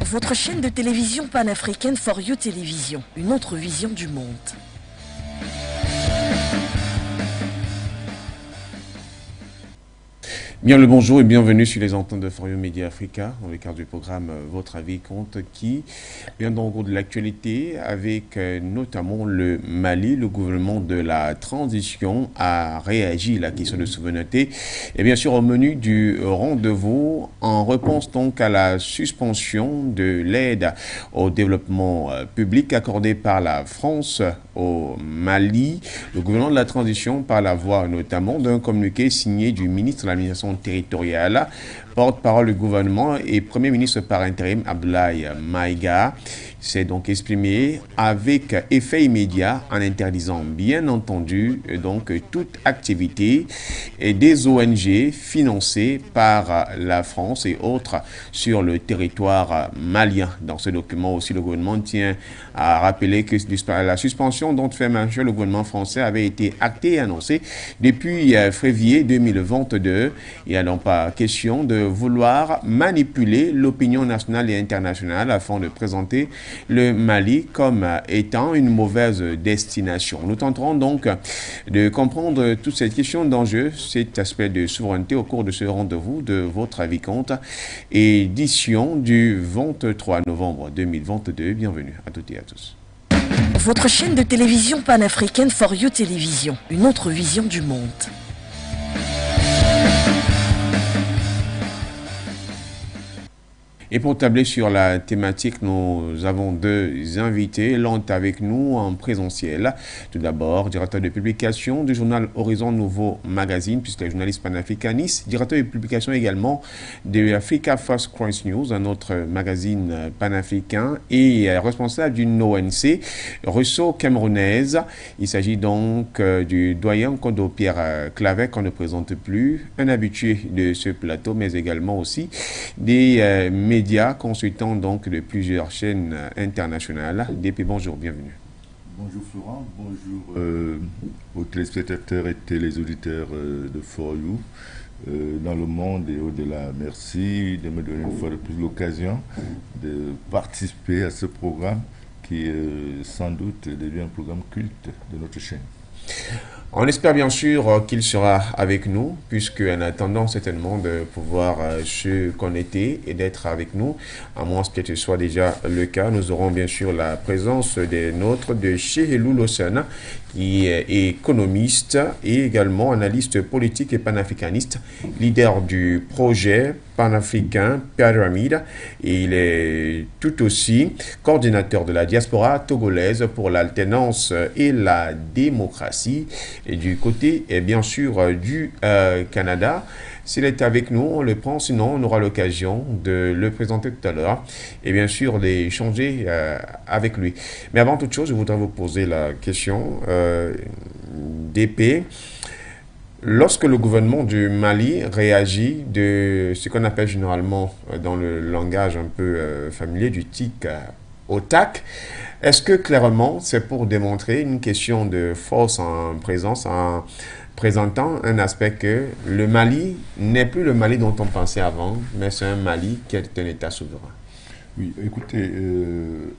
Votre chaîne de télévision panafricaine For You Télévision, une autre vision du monde. Bien le bonjour et bienvenue sur les antennes de For You Media Africa, dans le cadre du programme Votre avis compte qui vient dans le cours de l'actualité avec notamment le Mali. Le gouvernement de la transition a réagi à la question de souveraineté et bien sûr au menu du rendez-vous en réponse donc à la suspension de l'aide au développement public accordée par la France au Mali. Le gouvernement de la transition par la voie notamment d'un communiqué signé du ministre de l'administration territoriale, porte-parole du gouvernement et Premier ministre par intérim Abdoulaye Maïga s'est donc exprimé avec effet immédiat en interdisant bien entendu donc toute activité des ONG financées par la France et autres sur le territoire malien. Dans ce document aussi, le gouvernement tient à rappeler que la suspension dont fait mention le gouvernement français avait été actée et annoncée depuis février 2022. Il n'y a donc pas question de vouloir manipuler l'opinion nationale et internationale afin de présenter le Mali comme étant une mauvaise destination. Nous tenterons donc de comprendre toute cette question d'enjeu, cet aspect de souveraineté au cours de ce rendez-vous de Votre avis compte, édition du 23 novembre 2022. Bienvenue à toutes et à tous. Votre chaîne de télévision panafricaine For You Télévision, une autre vision du monde. Et pour tabler sur la thématique, nous avons deux invités. L'un est avec nous en présentiel. Tout d'abord, directeur de publication du journal Horizon Nouveau Magazine, puisque le journaliste panafricaniste, directeur de publication également de Africa First Cross News, un autre magazine panafricain, et responsable d'une ONC, Russo camerounaise. Il s'agit donc du doyen Kondo Pierre Clavet, qu'on ne présente plus, un habitué de ce plateau, mais également aussi des médias consultants donc de plusieurs chaînes internationales. DP, bonjour, bienvenue. Bonjour Florent, bonjour aux téléspectateurs et téléauditeurs de For You dans le monde et au-delà. Merci de me donner une fois de plus l'occasion de participer à ce programme qui sans doute devient un programme culte de notre chaîne. On espère bien sûr qu'il sera avec nous, puisqu'en attendant certainement de pouvoir se connecter et d'être avec nous, à moins que ce soit déjà le cas, nous aurons bien sûr la présence des nôtres de Chehelou Losana, qui est économiste et également analyste politique et panafricaniste, leader du projet panafricain Pyramide, et il est tout aussi coordinateur de la diaspora togolaise pour l'alternance et la démocratie. Et du côté, et bien sûr, du Canada. S'il est avec nous, on le prend, sinon on aura l'occasion de le présenter tout à l'heure et bien sûr d'échanger avec lui. Mais avant toute chose, je voudrais vous poser la question d'épée. Lorsque le gouvernement du Mali réagit de ce qu'on appelle généralement dans le langage un peu familier du tic au tac, est-ce que clairement c'est pour démontrer une question de force en présence, en présentant un aspect que le Mali n'est plus le Mali dont on pensait avant, mais c'est un Mali qui est un État souverain? Oui, écoutez,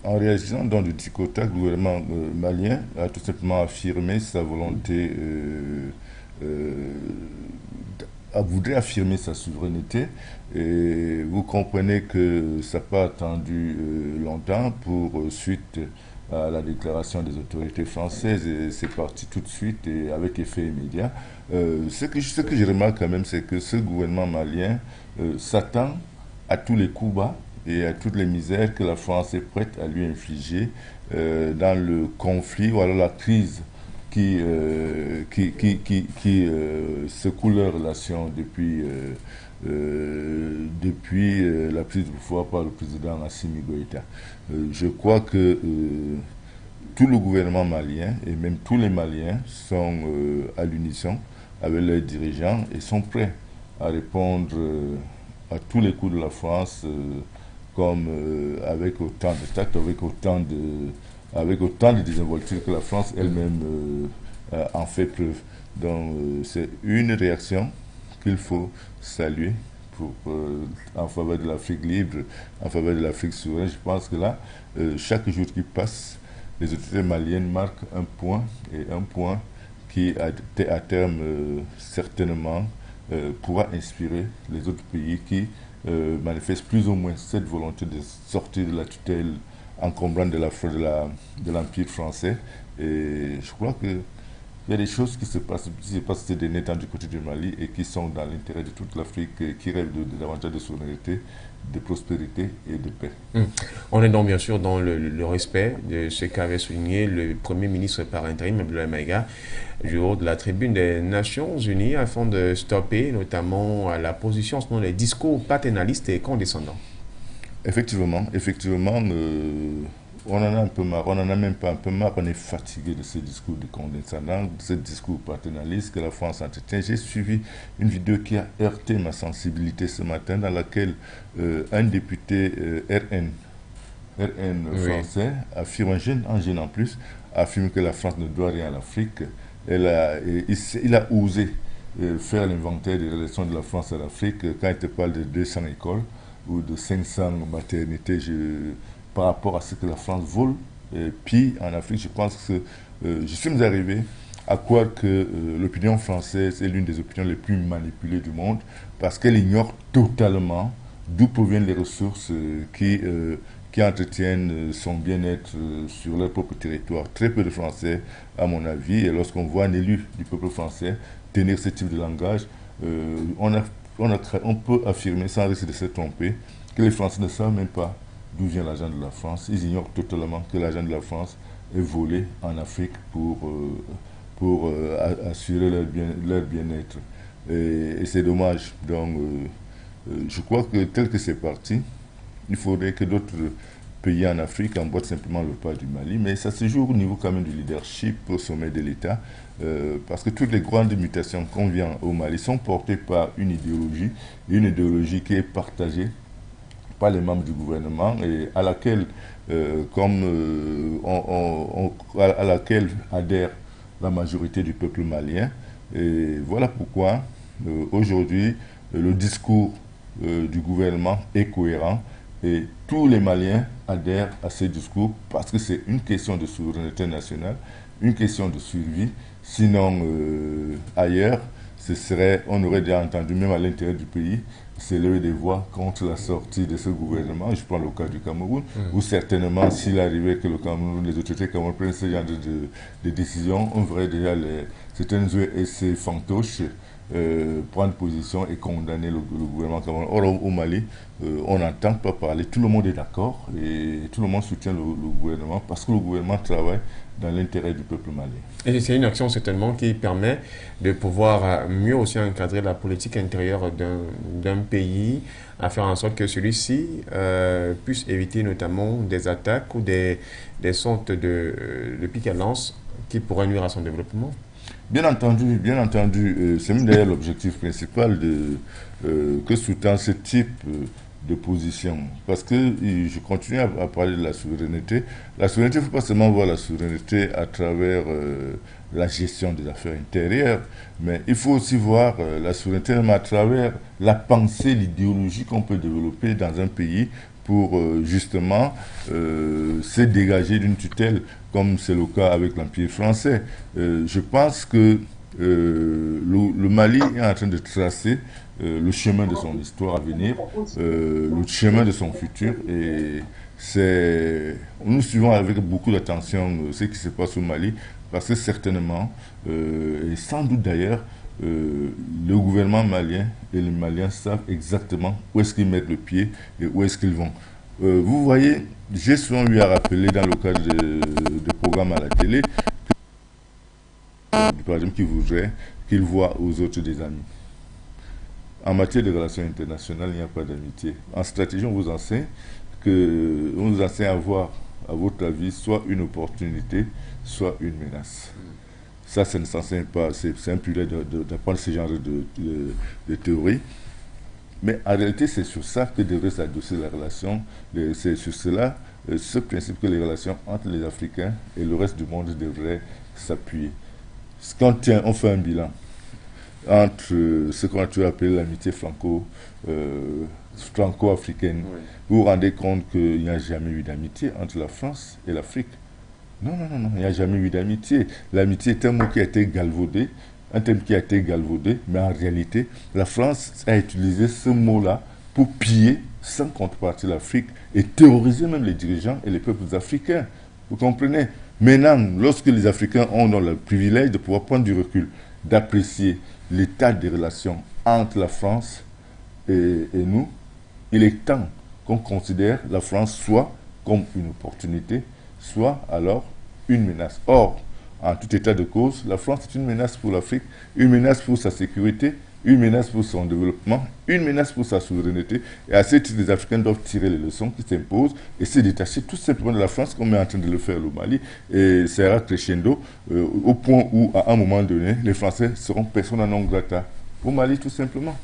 en réagissant dans le tic au tac, le gouvernement malien a tout simplement affirmé sa volonté voudrait affirmer sa souveraineté. Et vous comprenez que ça n'a pas attendu longtemps pour suite à la déclaration des autorités françaises, et c'est parti tout de suite et avec effet immédiat. Ce que je remarque quand même, c'est que ce gouvernement malien s'attend à tous les coups bas et à toutes les misères que la France est prête à lui infliger dans le conflit ou alors la crise qui secoue leurs relations depuis la prise de pouvoir par le président Assimi Goïta. Je crois que tout le gouvernement malien et même tous les Maliens sont à l'unisson avec leurs dirigeants et sont prêts à répondre à tous les coups de la France comme avec autant de tact, avec autant de désinvolture que la France elle-même en fait preuve. Donc c'est une réaction qu'il faut saluer en faveur de l'Afrique libre, en faveur de l'Afrique souveraine. Je pense que là, chaque jour qui passe, les autorités maliennes marquent un point, et un point qui, à terme, certainement, pourra inspirer les autres pays qui manifestent plus ou moins cette volonté de sortir de la tutelle encombrante de l'Empire français. Et je crois que il y a des choses qui se passent ces derniers temps du côté du Mali et qui sont dans l'intérêt de toute l'Afrique, qui rêve davantage de souveraineté, de prospérité et de paix. On est donc bien sûr dans le respect de ce qu'avait souligné le Premier ministre par intérim, Abdoulaye Maïga, du haut de la tribune des Nations Unies, afin de stopper notamment la position, selon les discours paternalistes et condescendants. Effectivement, on en a un peu marre, on en a même pas un peu marre, on est fatigué de ces discours de condescendants, de ces discours paternalistes que la France entretient. J'ai suivi une vidéo qui a heurté ma sensibilité ce matin, dans laquelle un député RN français affirme, un jeune en plus, affirme que la France ne doit rien à l'Afrique. Il a osé faire l'inventaire des relations de la France à l'Afrique quand il te parle de 200 écoles ou de 500 maternités par rapport à ce que la France vole. Puis en Afrique, je pense que je suis arrivé à croire que l'opinion française est l'une des opinions les plus manipulées du monde parce qu'elle ignore totalement d'où proviennent les ressources qui entretiennent son bien-être sur leur propre territoire. Très peu de Français, à mon avis, et lorsqu'on voit un élu du peuple français tenir ce type de langage, on peut affirmer, sans risque de se tromper, que les Français ne savent même pas d'où vient l'argent de la France. Ils ignorent totalement que l'argent de la France est volé en Afrique pour assurer leur bien-être. Et c'est dommage. Donc, je crois que tel que c'est parti, il faudrait que d'autres pays en Afrique emboîtent simplement le pas du Mali. Mais ça se joue au niveau quand même du leadership au sommet de l'État. Parce que toutes les grandes mutations qu'on vient au Mali sont portées par une idéologie qui est partagée par les membres du gouvernement et à laquelle, à laquelle adhère la majorité du peuple malien. Et voilà pourquoi aujourd'hui le discours du gouvernement est cohérent et tous les Maliens adhèrent à ce discours parce que c'est une question de souveraineté nationale, une question de survie. Sinon, ailleurs, on aurait déjà entendu, même à l'intérieur du pays, s'élever des voix contre la sortie de ce gouvernement. Je prends le cas du Cameroun, où certainement, s'il arrivait que le Cameroun, les autorités camerounaises prennent ce genre de décisions, on verrait déjà certaines OSC fantoches prendre position et condamner le gouvernement camerounais. Or, au Mali, on n'entend pas parler. Tout le monde est d'accord et tout le monde soutient le gouvernement parce que le gouvernement travaille dans l'intérêt du peuple malien. Et c'est une action certainement qui permet de pouvoir mieux aussi encadrer la politique intérieure d'un pays, à faire en sorte que celui-ci puisse éviter notamment des attaques ou des sortes de piques à lance qui pourraient nuire à son développement. Bien entendu, c'est même d'ailleurs l'objectif principal que sous-tend ce type de position. Parce que je continue à parler de la souveraineté. La souveraineté, il ne faut pas seulement voir la souveraineté à travers la gestion des affaires intérieures, mais il faut aussi voir la souveraineté même à travers la pensée, l'idéologie qu'on peut développer dans un pays pour justement se dégager d'une tutelle, comme c'est le cas avec l'Empire français. Je pense que le Mali est en train de tracer le chemin de son histoire à venir, le chemin de son futur. Et nous suivons avec beaucoup d'attention ce qui se passe au Mali, parce que certainement, et sans doute d'ailleurs, le gouvernement malien et les Maliens savent exactement où est-ce qu'ils mettent le pied et où est-ce qu'ils vont. Vous voyez, j'ai souvent eu à rappeler dans le cadre de programmes à la télé par exemple, qui voudrait qu'ils voient aux autres des amis. En matière de relations internationales, il n'y a pas d'amitié. En stratégie, on vous enseigne à voir, à votre avis, soit une opportunité, soit une menace. Ça ne s'enseigne pas, c'est impudent d'apprendre ce genre de théorie. Mais en réalité, c'est sur ça que devrait s'adosser la relation. C'est sur cela, ce principe que les relations entre les Africains et le reste du monde devraient s'appuyer. Quand on fait un bilan entre ce qu'on a toujours appelé l'amitié franco-africaine. Oui. Vous vous rendez compte qu'il n'y a jamais eu d'amitié entre la France et l'Afrique? Non, non, non, non, il n'y a jamais eu d'amitié. L'amitié est un mot qui a été galvaudé, un terme qui a été galvaudé, mais en réalité, la France a utilisé ce mot-là pour piller sans contrepartie l'Afrique et terroriser même les dirigeants et les peuples africains. Vous comprenez? Maintenant, lorsque les Africains ont le privilège de pouvoir prendre du recul, d'apprécier l'état des relations entre la France et nous, il est temps qu'on considère la France soit comme une opportunité, soit alors une menace. Or, en tout état de cause, la France est une menace pour l'Afrique, une menace pour sa sécurité, une menace pour son développement, une menace pour sa souveraineté. Et à ce titre, les Africains doivent tirer les leçons qui s'imposent et se détacher tout simplement de la France, comme est en train de le faire au Mali. Et ça ira crescendo au point où, à un moment donné, les Français seront persona non grata au Mali, tout simplement.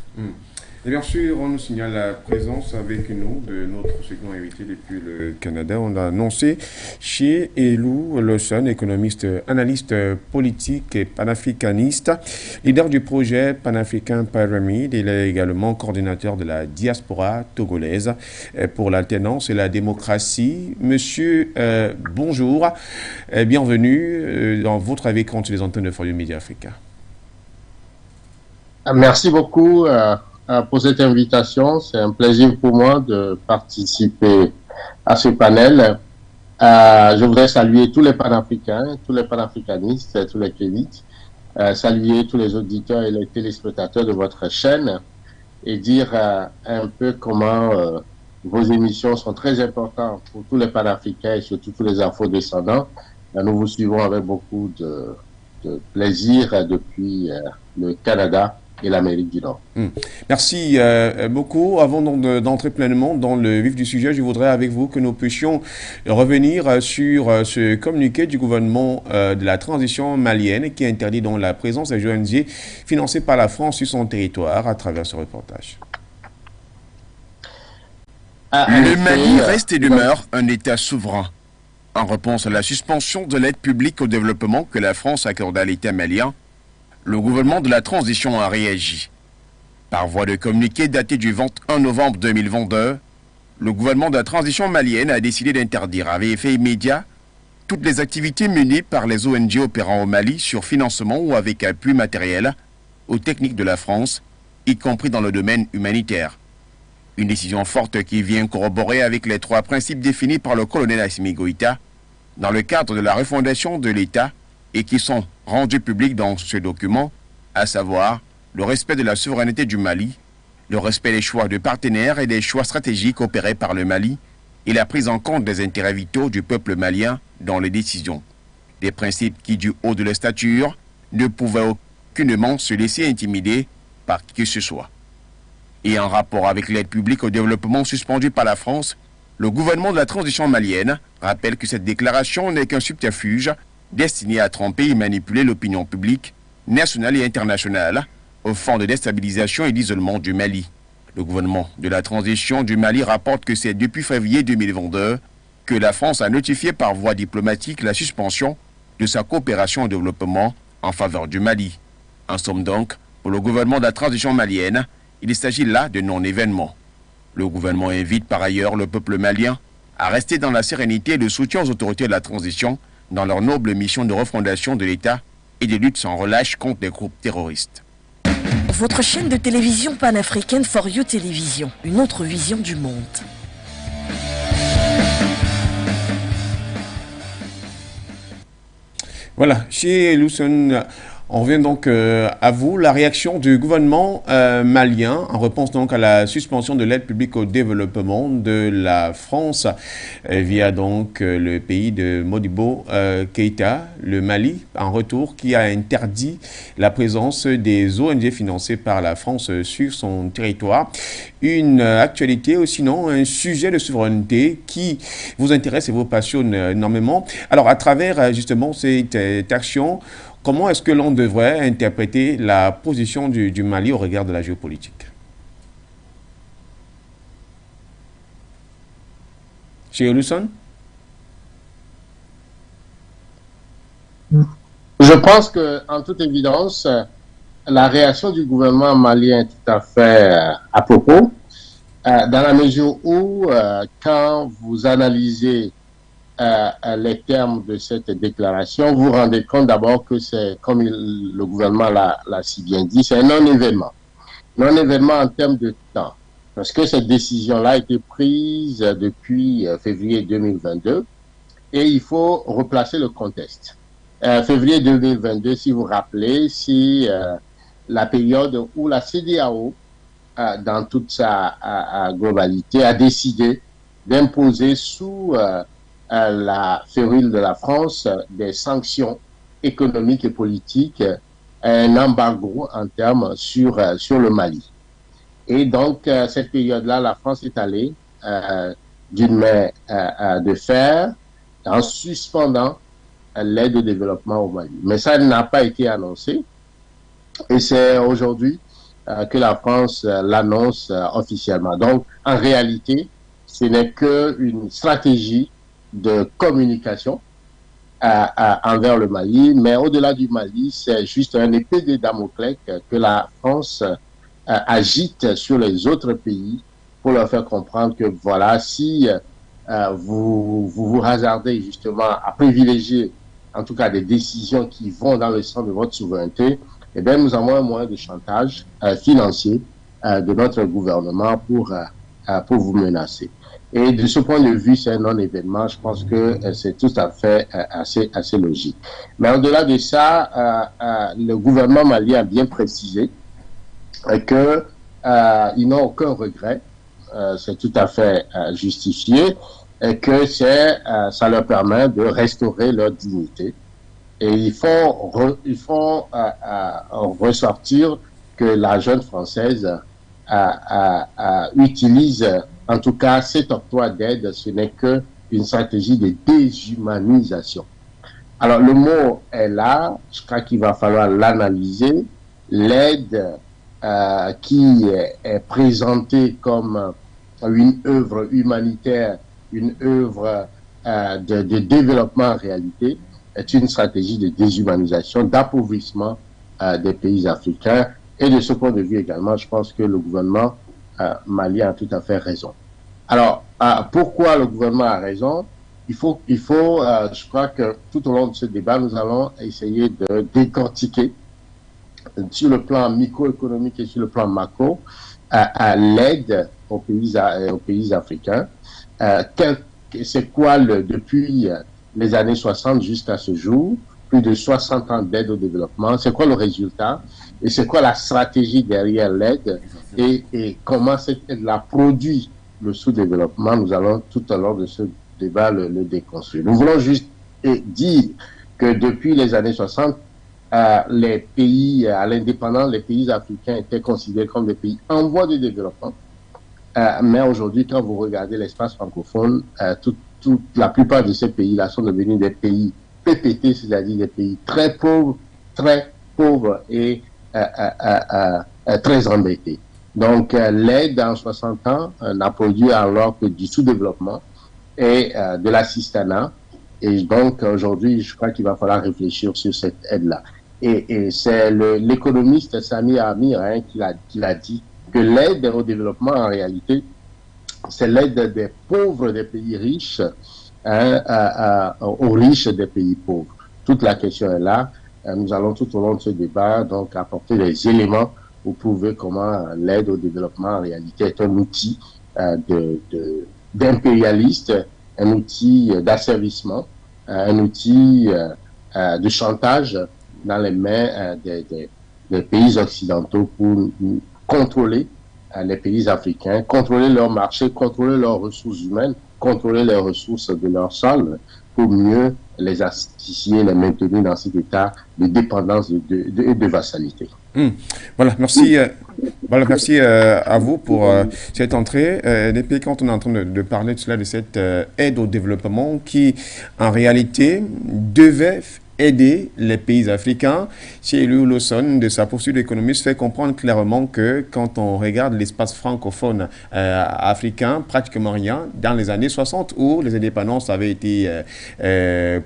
Et bien sûr, on nous signale la présence avec nous de notre second invité depuis le Canada. On l'a annoncé chez Elou Lawson, économiste, analyste politique et panafricaniste, leader du projet panafricain Pyramide. Il est également coordinateur de la diaspora togolaise pour l'alternance et la démocratie. Monsieur, bonjour, bienvenue dans votre avis contre les antennes de For You Media Africa. Merci beaucoup pour cette invitation. C'est un plaisir pour moi de participer à ce panel. Je voudrais saluer tous les panafricains, tous les panafricanistes, tous les kélites, saluer tous les auditeurs et les téléspectateurs de votre chaîne et dire un peu comment vos émissions sont très importantes pour tous les panafricains et surtout tous les afro-descendants. Nous vous suivons avec beaucoup de plaisir depuis le Canada et l'Amérique du Nord. Merci beaucoup. Avant d'entrer pleinement dans le vif du sujet, je voudrais avec vous que nous puissions revenir sur ce communiqué du gouvernement de la transition malienne qui interdit donc la présence des ONG financées par la France sur son territoire à travers ce reportage. Le Mali reste et demeure un État souverain. En réponse à la suspension de l'aide publique au développement que la France accorde à l'État malien, le gouvernement de la transition a réagi. Par voie de communiqué daté du 21 novembre 2022, le gouvernement de la transition malienne a décidé d'interdire avec effet immédiat toutes les activités menées par les ONG opérant au Mali sur financement ou avec appui matériel aux techniques de la France, y compris dans le domaine humanitaire. Une décision forte qui vient corroborer avec les 3 principes définis par le colonel Assimi Goïta dans le cadre de la refondation de l'État et qui sont rendus publics dans ce document, à savoir le respect de la souveraineté du Mali, le respect des choix de partenaires et des choix stratégiques opérés par le Mali et la prise en compte des intérêts vitaux du peuple malien dans les décisions. Des principes qui, du haut de leur stature, ne pouvaient aucunement se laisser intimider par qui que ce soit. Et en rapport avec l'aide publique au développement suspendue par la France, le gouvernement de la transition malienne rappelle que cette déclaration n'est qu'un subterfuge destiné à tromper et manipuler l'opinion publique, nationale et internationale, au fond de déstabilisation et d'isolement du Mali. Le gouvernement de la transition du Mali rapporte que c'est depuis février 2022 que la France a notifié par voie diplomatique la suspension de sa coopération au développement en faveur du Mali. En somme donc, pour le gouvernement de la transition malienne, il s'agit là de non-événement. Le gouvernement invite par ailleurs le peuple malien à rester dans la sérénité et le soutien aux autorités de la transition dans leur noble mission de refondation de l'État et de lutte sans relâche contre les groupes terroristes. Votre chaîne de télévision panafricaine For You Télévision, une autre vision du monde. Voilà, chez Lawson, on revient donc à vous. La réaction du gouvernement malien en réponse donc à la suspension de l'aide publique au développement de la France via donc le pays de Modibo Keïta, le Mali, en retour, qui a interdit la présence des ONG financées par la France sur son territoire. Une actualité ou sinon un sujet de souveraineté qui vous intéresse et vous passionne énormément. Alors à travers justement cette action, comment est-ce que l'on devrait interpréter la position du Mali au regard de la géopolitique? Chez Oluson? Je pense que, en toute évidence, la réaction du gouvernement malien est tout à fait à propos, dans la mesure où, quand vous analysez les termes de cette déclaration, vous vous rendez compte d'abord que c'est, comme le gouvernement l'a si bien dit, c'est un non-événement. Non-événement en termes de temps, parce que cette décision-là a été prise depuis février 2022, et il faut replacer le contexte. Février 2022, si vous vous rappelez, c'est la période où la CEDEAO, dans toute sa globalité, a décidé d'imposer sous la férule de la France des sanctions économiques et politiques, un embargo en termes sur le Mali. Et donc, cette période-là, la France est allée d'une main de fer en suspendant l'aide au développement au Mali. Mais ça n'a pas été annoncé. Et c'est aujourd'hui que la France l'annonce officiellement. Donc, en réalité, ce n'est qu'une stratégie de communication envers le Mali. Mais au-delà du Mali, c'est juste un épée de Damoclès que la France agite sur les autres pays pour leur faire comprendre que voilà, si vous hasardez justement à privilégier en tout cas des décisions qui vont dans le sens de votre souveraineté, eh bien, nous avons un moyen de chantage financier de notre gouvernement pour vous menacer. Et de ce point de vue, c'est un non-événement. Je pense que c'est tout à fait assez logique. Mais au-delà de ça, le gouvernement malien a bien précisé que ils n'ont aucun regret. C'est tout à fait justifié. Et que ça leur permet de restaurer leur dignité. Et il faut ressortir que la jeune française utilise, en tout cas, cet octroi d'aide, ce n'est qu'une stratégie de déshumanisation. Alors, le mot est là, je crois qu'il va falloir l'analyser. L'aide qui est présentée comme une œuvre humanitaire, une œuvre de développement en réalité, est une stratégie de déshumanisation, d'appauvrissement des pays africains. Et de ce point de vue également, je pense que le gouvernement malien a tout à fait raison. Alors, pourquoi le gouvernement a raison? Il faut, je crois que tout au long de ce débat, nous allons essayer de décortiquer sur le plan microéconomique et sur le plan macro à l'aide aux pays africains. C'est quoi depuis les années 60 jusqu'à ce jour, plus de 60 ans d'aide au développement, c'est quoi le résultat et c'est quoi la stratégie derrière l'aide et comment cette aide-là produit le sous-développement. Nous allons tout au long de ce débat le déconstruire. Nous voulons juste dire que depuis les années 60, les pays à l'indépendance, les pays africains étaient considérés comme des pays en voie de développement. Mais aujourd'hui, quand vous regardez l'espace francophone, la plupart de ces pays-là sont devenus des pays PPT, c'est-à-dire des pays très pauvres et très embêtés. Donc, l'aide en 60 ans n'a produit alors que du sous-développement et de l'assistanat. Et donc, aujourd'hui, je crois qu'il va falloir réfléchir sur cette aide-là. Et c'est l'économiste Sami Amir qui l'a dit, que l'aide au développement, en réalité, c'est l'aide des pauvres des pays riches aux riches des pays pauvres. Toute la question est là. Nous allons tout au long de ce débat donc apporter des éléments pour prouver comment l'aide au développement, en réalité, est un outil d'impérialiste, un outil d'asservissement, un outil de chantage dans les mains des pays occidentaux pour contrôler les pays africains, contrôler leur marché, contrôler leurs ressources humaines, contrôler les ressources de leur sol pour mieux les assister, les maintenir dans cet état de dépendance et de vassalité. Voilà, merci. Voilà, merci à vous pour cette entrée. Depuis quand on est en train de parler de cela, de cette aide au développement qui, en réalité, devait aider les pays africains. Chez Louis Lawson, de sa poursuite d'économiste, fait comprendre clairement que quand on regarde l'espace francophone africain, pratiquement rien. Dans les années 60, où les indépendances avaient été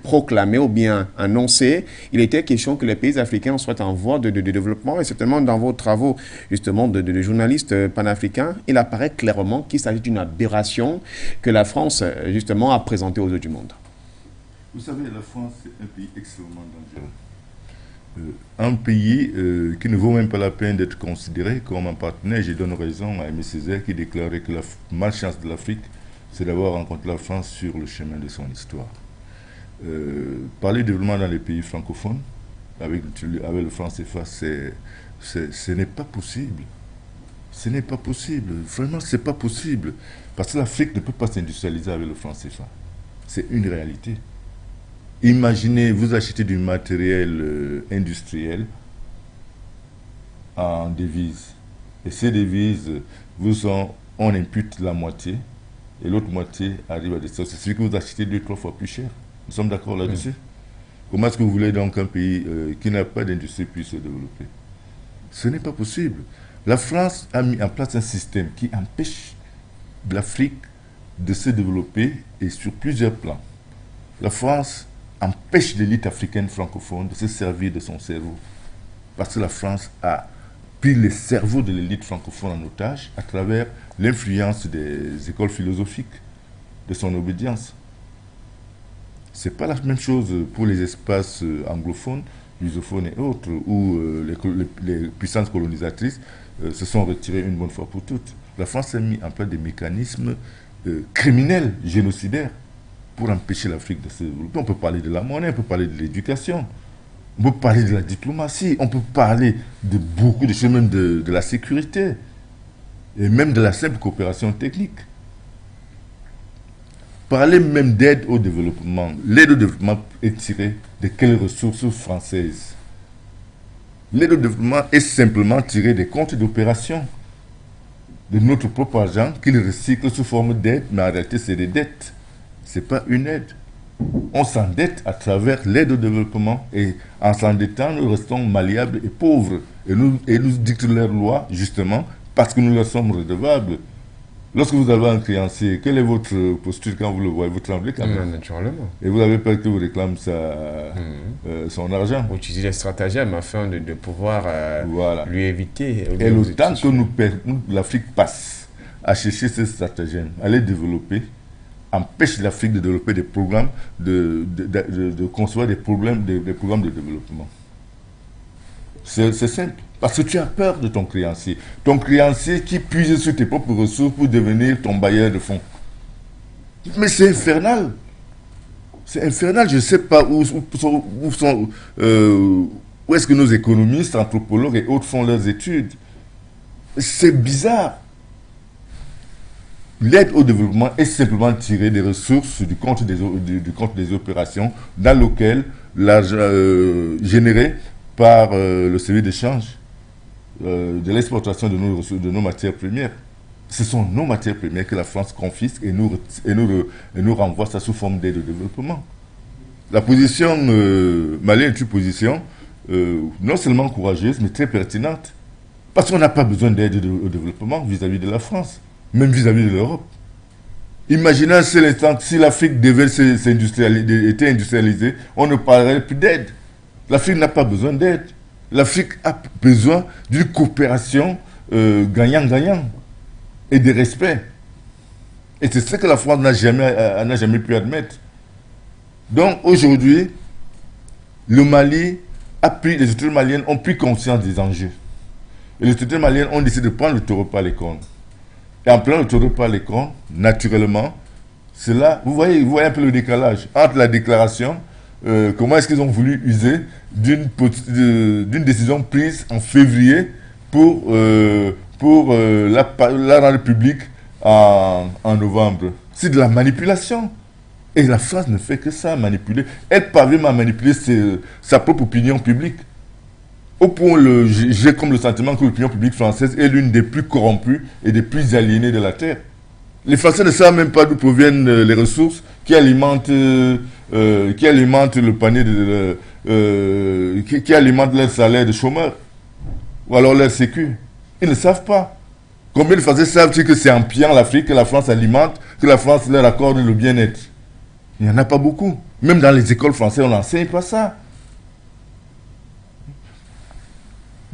proclamées ou bien annoncées, il était question que les pays africains soient en voie de développement. Et certainement dans vos travaux justement de journalistes panafricains, il apparaît clairement qu'il s'agit d'une aberration que la France justement a présentée aux yeux du monde. Vous savez, la France est un pays extrêmement dangereux. Un pays qui ne vaut même pas la peine d'être considéré comme un partenaire. Je donne raison à Aimé Césaire qui déclarait que la malchance de l'Afrique, c'est d'avoir rencontré la France sur le chemin de son histoire. Parler de développement dans les pays francophones, avec le franc CFA, ce n'est pas possible. Ce n'est pas possible. Vraiment, ce n'est pas possible. Parce que l'Afrique ne peut pas s'industrialiser avec le franc CFA. C'est une réalité. Imaginez, vous achetez du matériel industriel en devises. Et ces devises, on impute la moitié et l'autre moitié arrive à des stocks. C'est celui que vous achetez 2-3 fois plus cher. Nous sommes d'accord là-dessus? Comment est-ce que vous voulez donc qu'un pays qui n'a pas d'industrie puisse se développer? Ce n'est pas possible. La France a mis en place un système qui empêche l'Afrique de se développer et sur plusieurs plans. La France empêche l'élite africaine francophone de se servir de son cerveau. Parce que la France a pris le cerveau de l'élite francophone en otage à travers l'influence des écoles philosophiques, de son obédience. Ce n'est pas la même chose pour les espaces anglophones, lusophones et autres, où les puissances colonisatrices se sont retirées une bonne fois pour toutes. La France a mis en place des mécanismes criminels, génocidaires, pour empêcher l'Afrique de se développer. On peut parler de la monnaie, on peut parler de l'éducation, on peut parler de la diplomatie, on peut parler de beaucoup de choses, même de la sécurité, et même de la simple coopération technique. Parler même d'aide au développement. L'aide au développement est tirée de quelles ressources françaises? L'aide au développement est simplement tirée des comptes d'opération de notre propre argent qu'il recycle sous forme d'aide, mais en réalité c'est des dettes. Ce n'est pas une aide. On s'endette à travers l'aide au développement et en s'endettant, nous restons malléables et pauvres. Et nous dictent leurs lois, justement, parce que nous leur sommes redevables. Lorsque vous avez un créancier, quelle est votre posture quand vous le voyez? Vous tremblez quand même. Naturellement. Et vous avez peur que vous réclame son argent. Vous utilisez les stratagèmes afin de pouvoir voilà. lui éviter. Et le temps que l'Afrique passe à chercher ces stratagèmes, à les développer, empêche l'Afrique de développer des programmes, de construire des programmes de développement. C'est simple. Parce que tu as peur de ton créancier. Ton créancier qui puise sur tes propres ressources pour devenir ton bailleur de fonds. Mais c'est infernal. C'est infernal. Je ne sais pas où est-ce que nos économistes, anthropologues et autres font leurs études. C'est bizarre. L'aide au développement est simplement tirée des ressources du compte des opérations dans lequel l'argent généré par le service d'échange de l'exportation de nos matières premières. Ce sont nos matières premières que la France confisque et nous renvoie ça sous forme d'aide au développement. La position malienne est une position non seulement courageuse, mais très pertinente. Parce qu'on n'a pas besoin d'aide au développement vis-à-vis de la France, même vis-à-vis de l'Europe. Imaginez un seul instant, si l'Afrique devait être industrialisée, on ne parlerait plus d'aide. L'Afrique n'a pas besoin d'aide. L'Afrique a besoin d'une coopération gagnant-gagnant et de respect. Et c'est ce que la France n'a jamais pu admettre. Donc aujourd'hui, le Mali les autorités maliennes ont pris conscience des enjeux. Et les autorités maliennes ont décidé de prendre le taureau par les cornes. Et en prenant le taureau par les cornes, naturellement, c'est là, vous voyez un peu le décalage entre la déclaration. Comment est-ce qu'ils ont voulu user d'une décision prise en février pour la rendre publique en novembre? C'est de la manipulation. Et la France ne fait que ça, manipuler. Elle parvient à manipuler sa propre opinion publique. Au point où j'ai comme le sentiment que l'opinion publique française est l'une des plus corrompues et des plus aliénées de la Terre. Les Français ne savent même pas d'où proviennent les ressources qui alimentent le panier qui alimentent leur salaire de chômeur ou alors leur sécu. Ils ne savent pas. Combien de Français savent-ils que c'est en pillant l'Afrique que la France alimente, que la France leur accorde le bien-être? Il n'y en a pas beaucoup. Même dans les écoles françaises, on n'enseigne pas ça.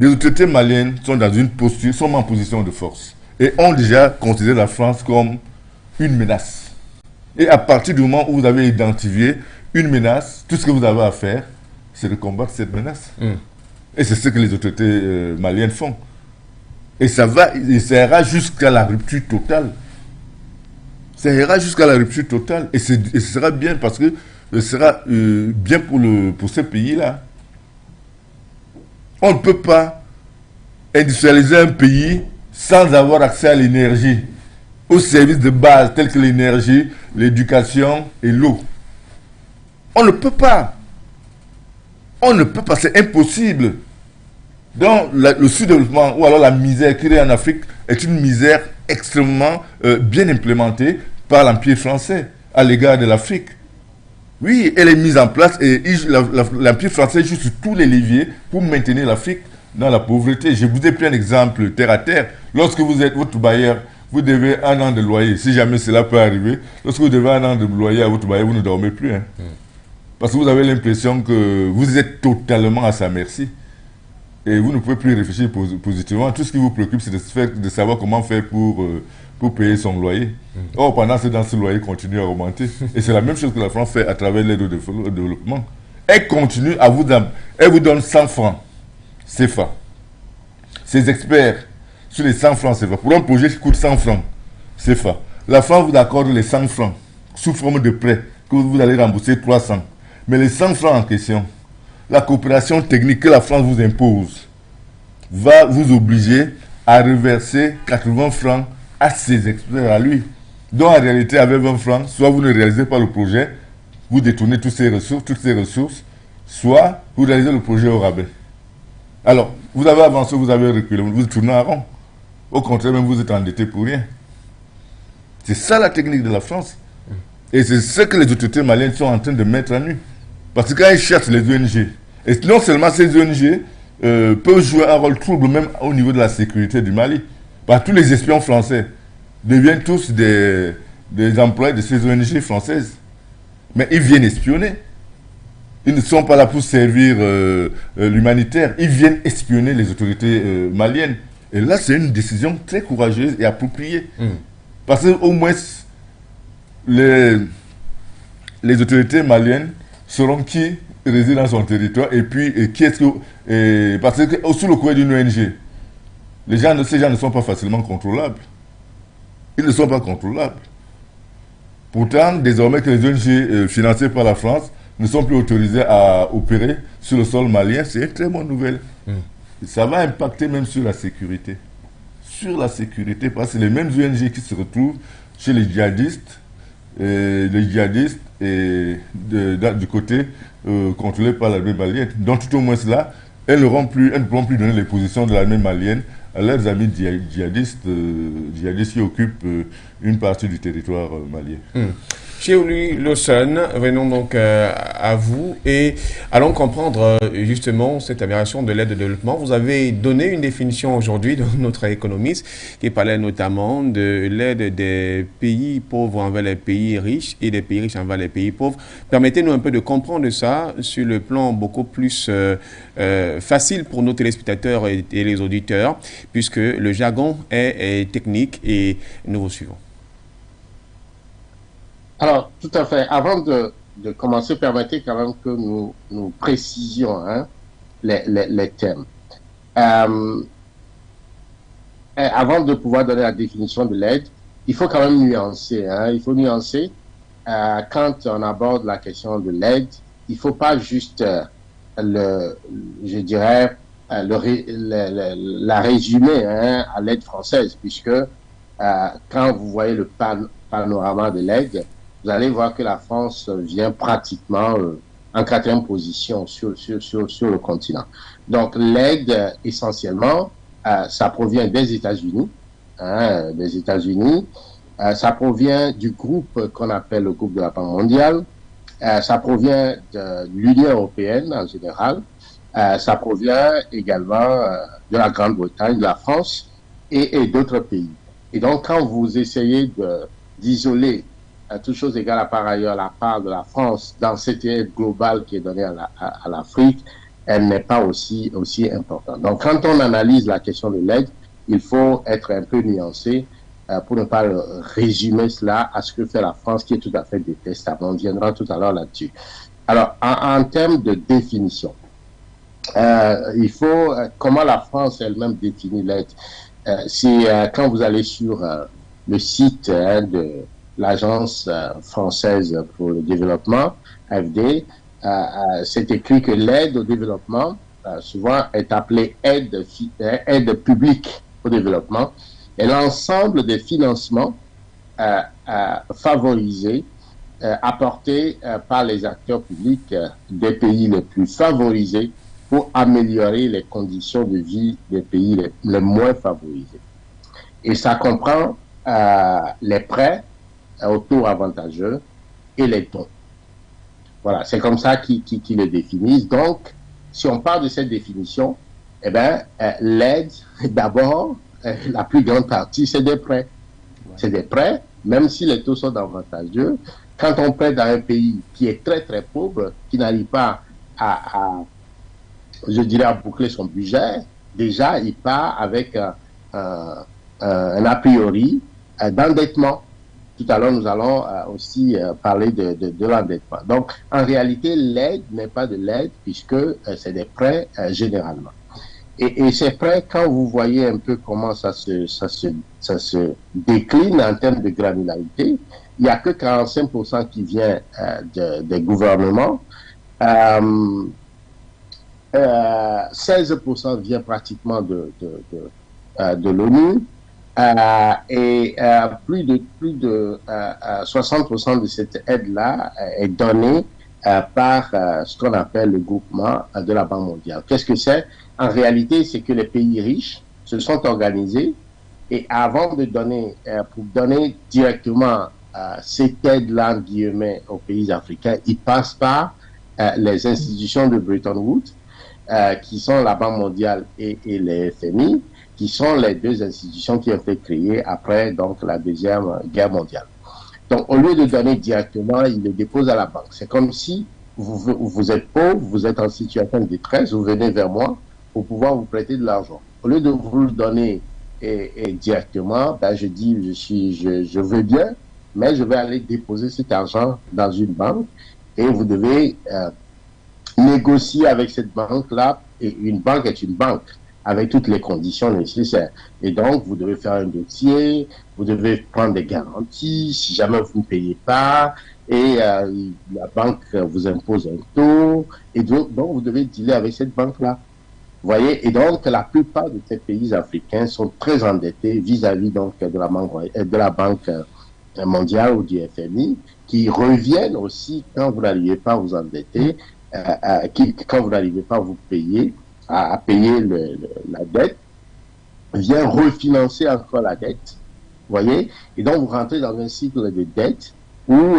Les autorités maliennes sont dans une posture, sont en position de force et ont déjà considéré la France comme une menace. Et à partir du moment où vous avez identifié une menace, tout ce que vous avez à faire, c'est de combattre cette menace. Et c'est ce que les autorités maliennes font. Et ça ira jusqu'à la rupture totale. Ça ira jusqu'à la rupture totale. Et ce sera bien parce que ce sera bien pour ce pays-là. On ne peut pas industrialiser un pays sans avoir accès à l'énergie, aux services de base tels que l'énergie, l'éducation et l'eau. On ne peut pas. On ne peut pas, c'est impossible. Donc le sous-développement ou alors la misère créée en Afrique est une misère extrêmement bien implémentée par l'Empire français à l'égard de l'Afrique. Oui, elle est mise en place et l'Empire français joue sur tous les leviers pour maintenir l'Afrique dans la pauvreté. Je vous ai pris un exemple terre à terre. Lorsque vous êtes votre bailleur, vous devez 1 an de loyer. Si jamais cela peut arriver, lorsque vous devez 1 an de loyer à votre bailleur, vous ne dormez plus. Parce que vous avez l'impression que vous êtes totalement à sa merci. Et vous ne pouvez plus réfléchir positivement. Tout ce qui vous préoccupe, c'est de savoir comment faire pour payer son loyer. Or, pendant ce temps, ce loyer continue à augmenter. Et c'est la même chose que la France fait à travers l'aide au développement. Elle continue à elle vous donne 100 francs CFA. Ces experts, sur les 100 francs CFA, pour un projet qui coûte 100 francs CFA, la France vous accorde les 100 francs sous forme de prêt que vous allez rembourser 300. Mais les 100 francs en question, la coopération technique que la France vous impose va vous obliger à reverser 80 francs à ses experts à lui. Donc en réalité, avec 20 francs, soit vous ne réalisez pas le projet, vous détournez toutes ces ressources, soit vous réalisez le projet au rabais. Alors, vous avez avancé, vous avez reculé, vous tournez en rond. Au contraire, même vous êtes endetté pour rien. C'est ça la technique de la France. Et c'est ce que les autorités maliennes sont en train de mettre en nu. Parce que quand ils cherchent les ONG, et non seulement ces ONG peuvent jouer un rôle trouble même au niveau de la sécurité du Mali. Parce que tous les espions français deviennent tous des employés de ces ONG françaises. Mais ils viennent espionner. Ils ne sont pas là pour servir l'humanitaire. Ils viennent espionner les autorités maliennes. Et là, c'est une décision très courageuse et appropriée. Parce qu'au moins, les autorités maliennes sauront qui réside dans son territoire et puis qui est-ce que... parce que sous le couvert d'une ONG, ces gens ne sont pas facilement contrôlables. Ils ne sont pas contrôlables. Pourtant, désormais que les ONG financées par la France ne sont plus autorisées à opérer sur le sol malien, c'est une très bonne nouvelle. Ça va impacter même sur la sécurité. Sur la sécurité, parce que les mêmes ONG qui se retrouvent chez les djihadistes et du côté contrôlé par l'armée malienne. Donc tout au moins cela, elles ne pourront plus donner les positions de l'armée malienne à leurs amis djihadistes qui occupent une partie du territoire malien. Chez Olu Lawson, venons donc à vous et allons comprendre justement cette aberration de l'aide au développement. Vous avez donné une définition aujourd'hui de notre économiste qui parlait notamment de l'aide des pays pauvres envers les pays riches et des pays riches envers les pays pauvres. Permettez-nous un peu de comprendre ça sur le plan beaucoup plus facile pour nos téléspectateurs et les auditeurs, puisque le jargon est technique et nous vous suivons. Alors, tout à fait. Avant de commencer, permettez quand même que nous précisions les termes. Avant de pouvoir donner la définition de l'aide, il faut quand même nuancer. Il faut nuancer. Quand on aborde la question de l'aide, il ne faut pas juste, la résumer à l'aide française, puisque quand vous voyez le panorama de l'aide, vous allez voir que la France vient pratiquement en 4e position sur le continent. Donc l'aide, essentiellement, ça provient des États-Unis, Ça provient du groupe qu'on appelle le groupe de la Banque mondiale. Ça provient de l'Union européenne en général. Ça provient également de la Grande-Bretagne, de la France et d'autres pays. Et donc, quand vous essayez d'isoler, toute chose égale à par ailleurs, la part de la France dans cette aide globale qui est donnée à l'Afrique, elle n'est pas aussi importante. Donc, quand on analyse la question de l'aide, il faut être un peu nuancé pour ne pas résumer cela à ce que fait la France, qui est tout à fait détestable. On viendra tout à l'heure là-dessus. Alors, en termes de définition, il faut, comment la France elle-même définit l'aide. C'est quand vous allez sur le site de l'Agence française pour le développement, AFD, c'est écrit que l'aide au développement, souvent, est appelée aide publique au développement, et l'ensemble des financements favorisés, apportés par les acteurs publics des pays les plus favorisés pour améliorer les conditions de vie des pays les moins favorisés. Et ça comprend les prêts au taux avantageux et les dons. Voilà, c'est comme ça qu'ils le définissent. Donc, si on parle de cette définition, eh bien, l'aide, d'abord, la plus grande partie, c'est des prêts. C'est des prêts, même si les taux sont avantageux. Quand on prête à un pays qui est très, très pauvre, qui n'arrive pas je dirais, à boucler son budget, déjà, il part avec un a priori d'endettement. Tout à l'heure, nous allons aussi parler de l'endettement. Donc, en réalité, l'aide n'est pas de l'aide puisque c'est des prêts généralement. Et ces prêts, quand vous voyez un peu comment ça se décline en termes de granularité, il n'y a que 45% qui vient des gouvernements. 16% vient pratiquement de l'ONU. Et plus de 60% de cette aide-là est donnée par ce qu'on appelle le groupement de la Banque mondiale. Qu'est-ce que c'est? En réalité, c'est que les pays riches se sont organisés et avant de donner, pour donner directement cette aide-là, en guillemets, aux pays africains, ils passent par les institutions de Bretton Woods, qui sont la Banque mondiale et les FMI, qui sont les deux institutions qui ont été créées après donc la Deuxième Guerre mondiale. Donc, au lieu de donner directement, ils le déposent à la banque. C'est comme si vous êtes pauvre, vous êtes en situation de détresse, vous venez vers moi pour pouvoir vous prêter de l'argent. Au lieu de vous le donner directement, ben je dis, je veux bien, mais je vais aller déposer cet argent dans une banque et vous devez négocier avec cette banque-là. Et une banque est une banque, avec toutes les conditions nécessaires. Et donc, vous devez faire un dossier, vous devez prendre des garanties, si jamais vous ne payez pas, et la banque vous impose un taux, et donc vous devez dealer avec cette banque-là. Vous voyez, et donc la plupart de ces pays africains sont très endettés vis-à-vis donc de la Banque mondiale ou du FMI, qui reviennent aussi quand vous n'arrivez pas à vous endetter, quand vous n'arrivez pas à vous payer, à payer la dette, vient refinancer encore la dette. Vous voyez? Et donc, vous rentrez dans un cycle de dette où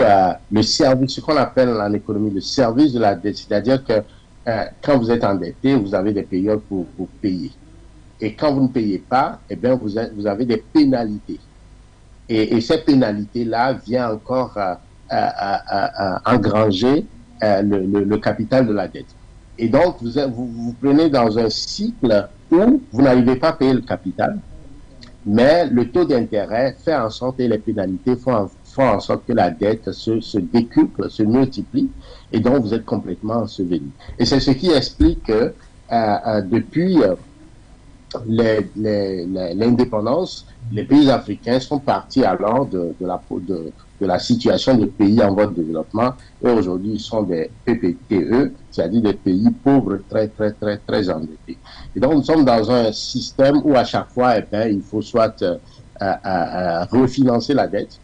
le service, ce qu'on appelle en économie le service de la dette, c'est-à-dire que quand vous êtes endetté, vous avez des périodes pour payer. Et quand vous ne payez pas, eh bien, vous avez des pénalités. Et ces pénalités-là viennent encore engranger le capital de la dette. Et donc, vous prenez dans un cycle où vous n'arrivez pas à payer le capital, mais le taux d'intérêt fait en sorte, et les pénalités font en sorte que la dette se décuple, se multiplie, et donc vous êtes complètement enseveli. Et c'est ce qui explique que depuis l'indépendance, les pays africains sont partis alors de la situation des pays en voie de développement, et aujourd'hui ils sont des PPTE, c'est-à-dire des pays pauvres très très endettés. Et donc nous sommes dans un système où à chaque fois il faut soit refinancer la dette,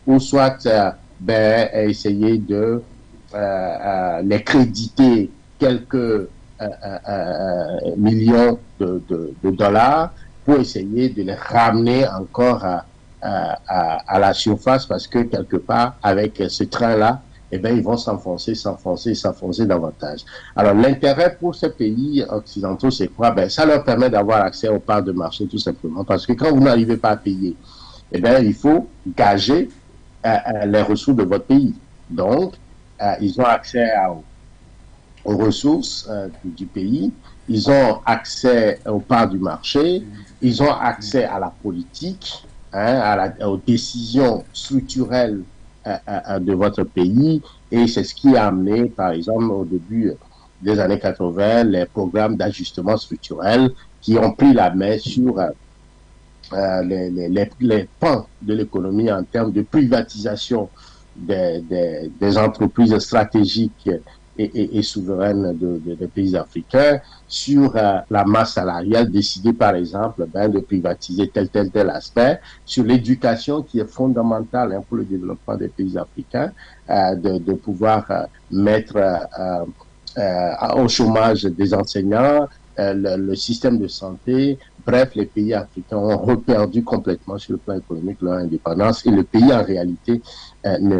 ou soit essayer de les créditer quelques millions de dollars pour essayer de les ramener encore à la surface parce que quelque part, avec ce train-là, eh bien, ils vont s'enfoncer davantage. Alors, l'intérêt pour ces pays occidentaux, c'est quoi? Ben, ça leur permet d'avoir accès aux parts de marché, tout simplement. Parce que quand vous n'arrivez pas à payer, eh bien, il faut gager les ressources de votre pays. Donc, ils ont accès aux ressources du pays, ils ont accès aux parts du marché, ils ont accès à la politique, aux décisions structurelles de votre pays, et c'est ce qui a amené, par exemple, au début des années 80, les programmes d'ajustement structurel qui ont pris la main sur les pans de l'économie en termes de privatisation des entreprises stratégiques et souveraines des pays africains, sur la masse salariale, décidée par exemple de privatiser tel aspect, sur l'éducation qui est fondamentale pour le développement des pays africains, de pouvoir mettre au chômage des enseignants, le système de santé. Bref, les pays africains ont reperdu complètement sur le plan économique leur indépendance, et le pays en réalité ne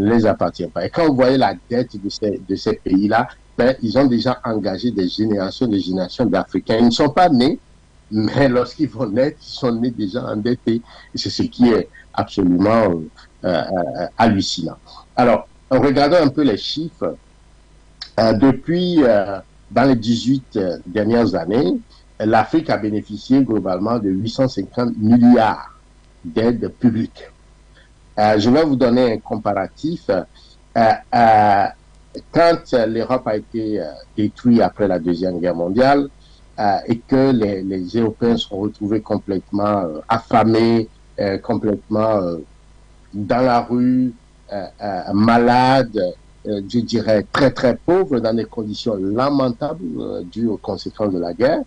les appartient pas. Et quand vous voyez la dette de ces pays-là, ben, ils ont déjà engagé des générations d'Africains. Ils ne sont pas nés, mais lorsqu'ils vont naître, ils sont nés déjà endettés. Et c'est ce qui est absolument hallucinant. Alors, en regardant un peu les chiffres, depuis dans les 18 dernières années, l'Afrique a bénéficié globalement de 850 milliards d'aides publiques. Je vais vous donner un comparatif. Quand l'Europe a été détruite après la Deuxième Guerre mondiale et que les Européens sont retrouvés complètement affamés, complètement dans la rue, malades, je dirais très très pauvres, dans des conditions lamentables dues aux conséquences de la guerre,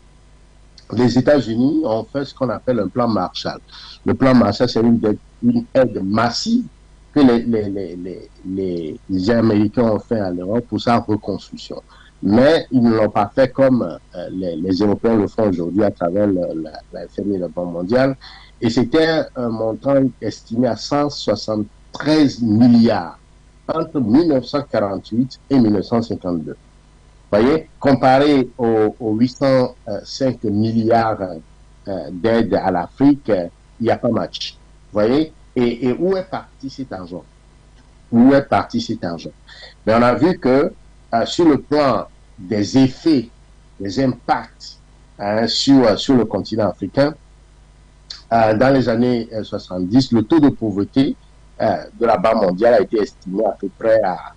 les États-Unis ont fait ce qu'on appelle un plan Marshall. Le plan Marshall, c'est une aide massive que les Américains ont fait à l'Europe pour sa reconstruction. Mais ils ne l'ont pas fait comme les Européens le font aujourd'hui à travers la FMI et la Banque mondiale. Et c'était un montant estimé à 173 milliards entre 1948 et 1952. Vous voyez, comparé aux 805 milliards d'aides à l'Afrique, il n'y a pas match. Vous voyez, et où est parti cet argent? Où est parti cet argent? Mais on a vu que sur le plan des effets, des impacts sur le continent africain, dans les années 70, le taux de pauvreté de la Banque mondiale a été estimé à peu près à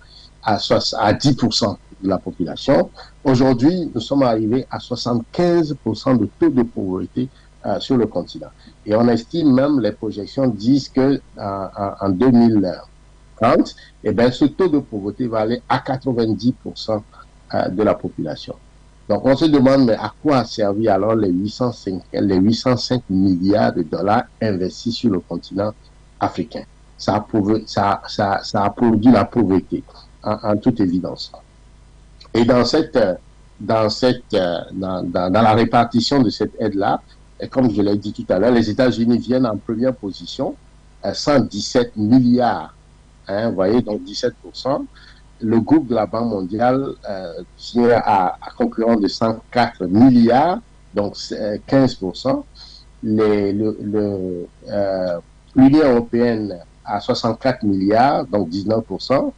10% de la population. Aujourd'hui, nous sommes arrivés à 75% de taux de pauvreté sur le continent. Et on estime même, les projections disent que en 2030, eh bien, ce taux de pauvreté va aller à 90% de la population. Donc on se demande, mais à quoi a servi alors les 805 milliards de dollars investis sur le continent africain? Ça a produit la pauvreté, en toute évidence. Et dans la répartition de cette aide-là, comme je l'ai dit tout à l'heure, les États-Unis viennent en première position, 117 milliards, vous voyez, donc 17%. Le groupe de la Banque mondiale tient à concurrent de 104 milliards, donc 15%. L'Union européenne à 64 milliards, donc 19%.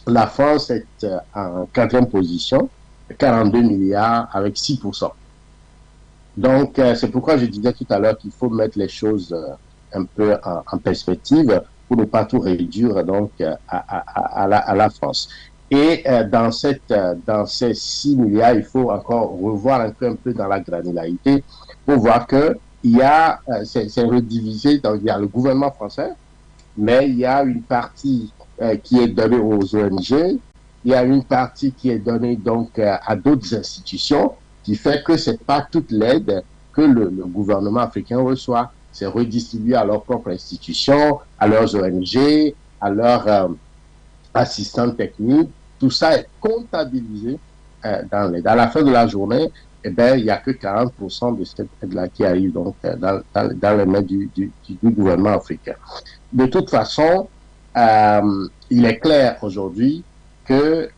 La France est en quatrième position, 42 milliards avec 6%. Donc, c'est pourquoi je disais tout à l'heure qu'il faut mettre les choses un peu en perspective pour ne pas tout réduire donc à la France. Et dans ces 6 milliards, il faut encore revoir un peu dans la granularité pour voir que il y a, c'est redivisé, donc il y a le gouvernement français, mais il y a une partie qui est donnée aux ONG, il y a une partie qui est donnée donc à d'autres institutions, qui fait que c'est pas toute l'aide que le gouvernement africain reçoit. C'est redistribué à leurs propres institutions, à leurs ONG, à leurs assistants techniques. Tout ça est comptabilisé dans l'aide. À la fin de la journée, eh ben, il n'y a que 40% de cette aide-là qui arrive donc dans les mains du gouvernement africain. De toute façon, il est clair aujourd'hui que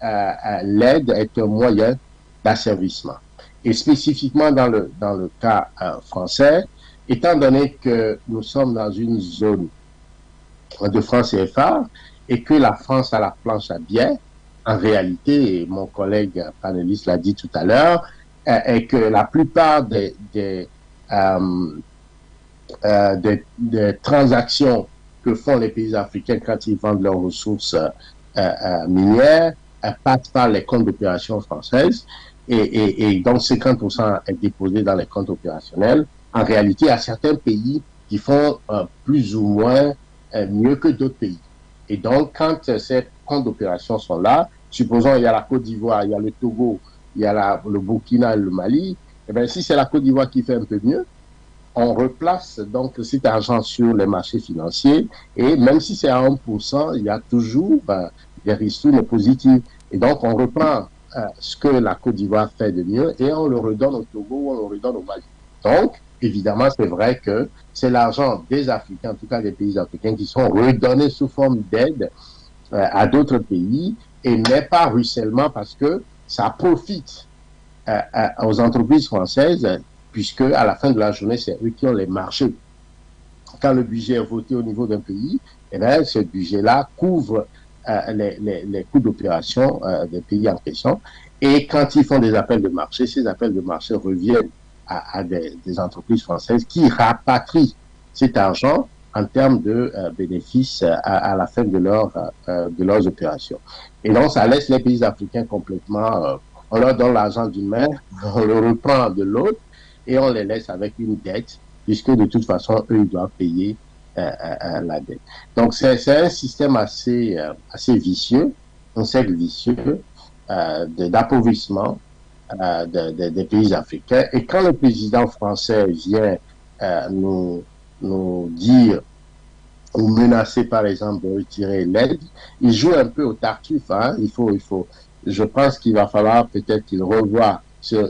l'aide est un moyen d'asservissement. Et spécifiquement dans le cas français, étant donné que nous sommes dans une zone de francs CFA et que la France a la planche à billets, en réalité, et mon collègue panéliste l'a dit tout à l'heure, est que la plupart des transactions que font les pays africains quand ils vendent leurs ressources minières passent par les comptes d'opération françaises et donc 50% est déposé dans les comptes opérationnels. En réalité, il y a certains pays qui font plus ou moins mieux que d'autres pays. Et donc, quand ces comptes d'opération sont là, supposons il y a la Côte d'Ivoire, il y a le Togo, il y a le Burkina et le Mali, eh bien, si c'est la Côte d'Ivoire qui fait un peu mieux, on replace donc cet argent sur les marchés financiers et même si c'est à 1%, il y a toujours des ristournes positives. Et donc, on reprend ce que la Côte d'Ivoire fait de mieux et on le redonne au Togo ou on le redonne au Mali. Donc, évidemment, c'est vrai que c'est l'argent des Africains, en tout cas des pays africains, qui sont redonnés sous forme d'aide à d'autres pays et n'est pas ruissellement parce que ça profite aux entreprises françaises puisque à la fin de la journée, c'est eux qui ont les marchés. Quand le budget est voté au niveau d'un pays, eh bien, ce budget-là couvre les coûts d'opération des pays en question. Et quand ils font des appels de marché, ces appels de marché reviennent à des entreprises françaises qui rapatrient cet argent en termes de bénéfices à la fin de leurs opérations. Et donc, ça laisse les pays africains complètement... on leur donne l'argent d'une main, on le reprend de l'autre, et on les laisse avec une dette, puisque de toute façon, eux, ils doivent payer la dette. Donc, c'est un système assez vicieux, un cercle vicieux d'appauvrissement des pays africains. Et quand le président français vient nous dire ou menacer, par exemple, de retirer l'aide, il joue un peu au Tartuffe. Hein. Je pense qu'il va falloir peut-être qu'il revoie cette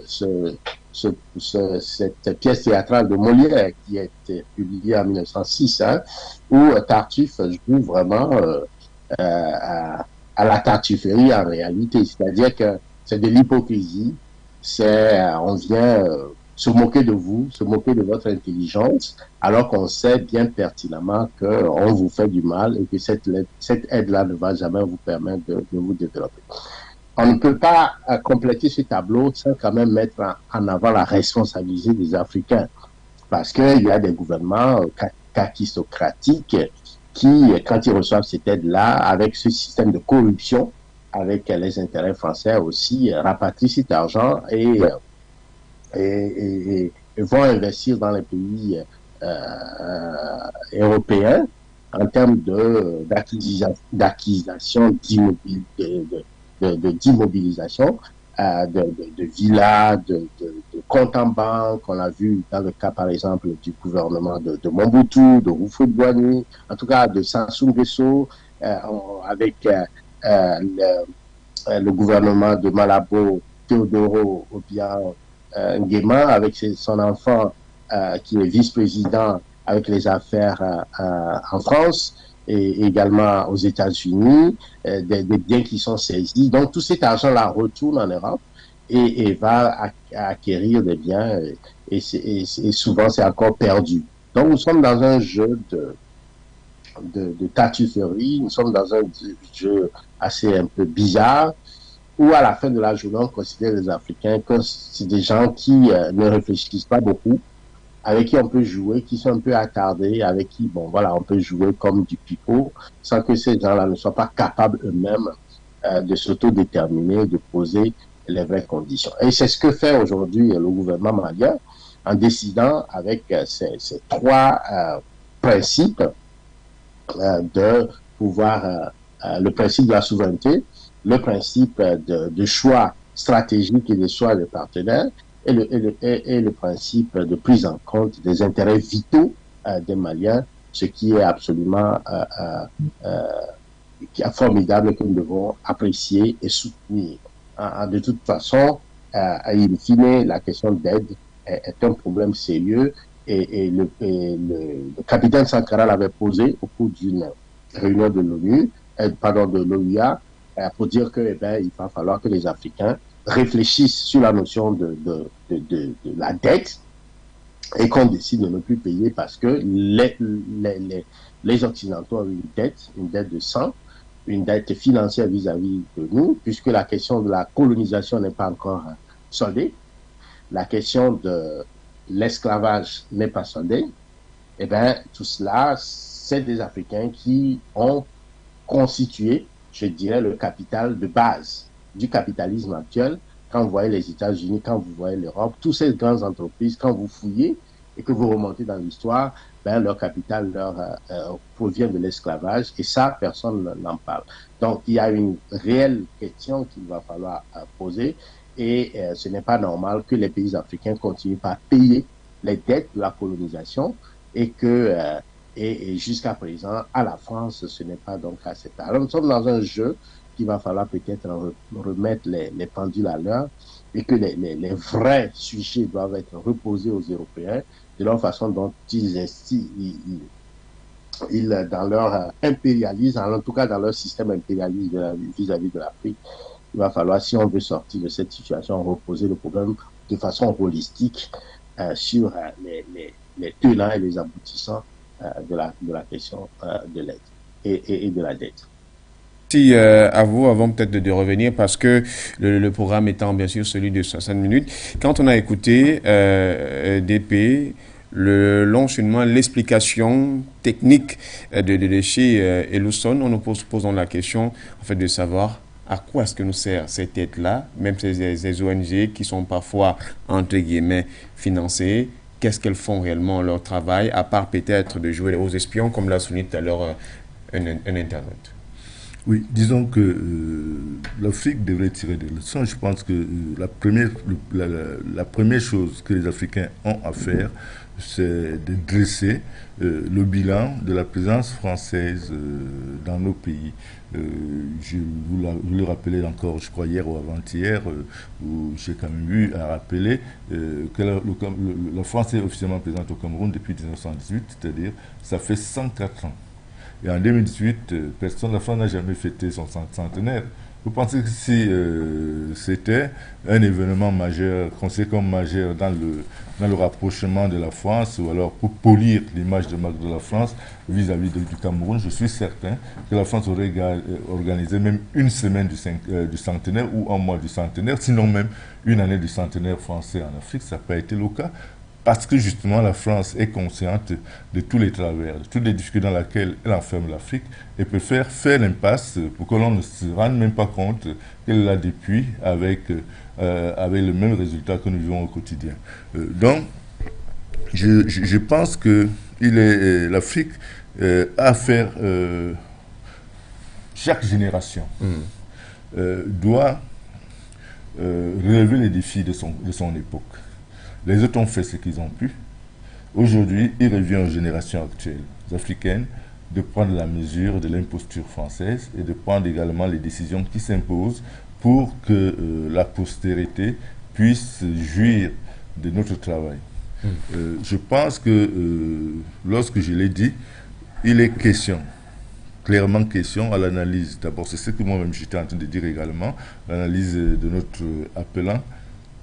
pièce théâtrale de Molière qui a été publiée en 1906, hein, où Tartuffe joue vraiment à la tartufferie en réalité. C'est-à-dire que c'est de l'hypocrisie, on vient se moquer de vous, se moquer de votre intelligence, alors qu'on sait bien pertinemment qu'on vous fait du mal et que cette aide-là ne va jamais vous permettre de vous développer. On ne peut pas compléter ce tableau sans quand même mettre en avant la responsabilité des Africains. Parce qu'il y a des gouvernements kakistocratiques qui, quand ils reçoivent cette aide-là, avec ce système de corruption, avec les intérêts français aussi, rapatrient cet argent et vont investir dans les pays européens en termes d'acquisition d'immobilisation, de villas, de comptes en banque. On l'a vu dans le cas, par exemple, du gouvernement de Mobutu, de Houphouët-Boigny, en tout cas de Sassou Nguesso, avec le gouvernement de Malabo, Théodoro Obiang Nguema, avec son enfant qui est vice-président avec les affaires en France, et également aux États-Unis, des biens qui sont saisis. Donc, tout cet argent-là retourne en Europe et va acquérir des biens et souvent, c'est encore perdu. Donc, nous sommes dans un jeu de tartufferie, nous sommes dans un jeu assez un peu bizarre où, à la fin de la journée, on considère les Africains que c'est des gens qui ne réfléchissent pas beaucoup, avec qui on peut jouer, qui sont un peu attardés, avec qui, bon, voilà, on peut jouer comme du pipeau, sans que ces gens-là ne soient pas capables eux-mêmes de s'autodéterminer, de poser les vraies conditions. Et c'est ce que fait aujourd'hui le gouvernement malien, en décidant avec ces trois principes de pouvoir, le principe de la souveraineté, le principe de choix stratégique et de choix de partenaires, et le principe de prise en compte des intérêts vitaux des Maliens, ce qui est absolument formidable que nous devons apprécier et soutenir. De toute façon, in fine, la question d'aide est un problème sérieux et le capitaine Sankara l'avait posé au cours d'une réunion de l'ONU, de l'OUA, pour dire que il va falloir que les Africains réfléchissent sur la notion de la dette et qu'on décide de ne plus payer parce que les Occidentaux ont une dette de sang, une dette financière vis-à-vis de nous, puisque la question de la colonisation n'est pas encore soldée, la question de l'esclavage n'est pas soldée, et tout cela, c'est des Africains qui ont constitué, je dirais, le capital de base du capitalisme actuel. Quand vous voyez les États-Unis, quand vous voyez l'Europe, toutes ces grandes entreprises, quand vous fouillez et que vous remontez dans l'histoire, leur capital provient de l'esclavage et ça, personne n'en parle. Donc, il y a une réelle question qu'il va falloir poser et ce n'est pas normal que les pays africains continuent par payer les dettes de la colonisation et que et jusqu'à présent, à la France, ce n'est pas donc acceptable. Alors, nous sommes dans un jeu qu'il va falloir peut-être remettre les pendules à l'heure et que les vrais sujets doivent être reposés aux Européens de la façon dont ils dans leur impérialisme, en tout cas dans leur système impérialiste vis-à-vis de l'Afrique, il va falloir, si on veut sortir de cette situation, reposer le problème de façon holistique sur les tenants et les aboutissants de la question de l'aide et de la dette. Merci à vous, avant peut-être de revenir, parce que le programme étant bien sûr celui de 60 minutes, quand on a écouté DP, le l'enchaînement, l'explication technique de chez Eluson, on nous posons la question en fait de savoir à quoi est-ce que nous sert cette aide-là, même ces ONG qui sont parfois entre guillemets financées, qu'est-ce qu'elles font réellement leur travail, à part peut-être de jouer aux espions, comme l'a souligné tout à l'heure un internaute. Oui, disons que l'Afrique devrait tirer des leçons. Je pense que la première chose que les Africains ont à faire, c'est de dresser le bilan de la présence française dans nos pays. Je vous le rappelais encore, je crois, hier ou avant-hier, où j'ai quand même eu à rappeler que la France est officiellement présente au Cameroun depuis 1918, c'est-à-dire ça fait 104 ans. Et en 2018, la France n'a jamais fêté son centenaire. Vous pensez que si c'était un événement majeur, considéré comme majeur dans le rapprochement de la France, ou alors pour polir l'image de marque de la France vis-à-vis du Cameroun, je suis certain que la France aurait organisé même une semaine du centenaire ou un mois du centenaire, sinon même une année du centenaire français en Afrique. Ça n'a pas été le cas. Parce que justement la France est consciente de tous les travers, de toutes les difficultés dans lesquelles elle enferme l'Afrique et peut faire l'impasse pour que l'on ne se rende même pas compte qu'elle l'a depuis avec le même résultat que nous vivons au quotidien. Donc, je pense que l'Afrique a à faire, chaque génération doit relever les défis de son époque. Les autres ont fait ce qu'ils ont pu. Aujourd'hui, il revient aux générations actuelles africaines de prendre la mesure de l'imposture française et de prendre également les décisions qui s'imposent pour que la postérité puisse jouir de notre travail. Je pense que lorsque je l'ai dit, il est question, clairement question à l'analyse. D'abord, c'est ce que moi-même j'étais en train de dire également, l'analyse de notre appelant,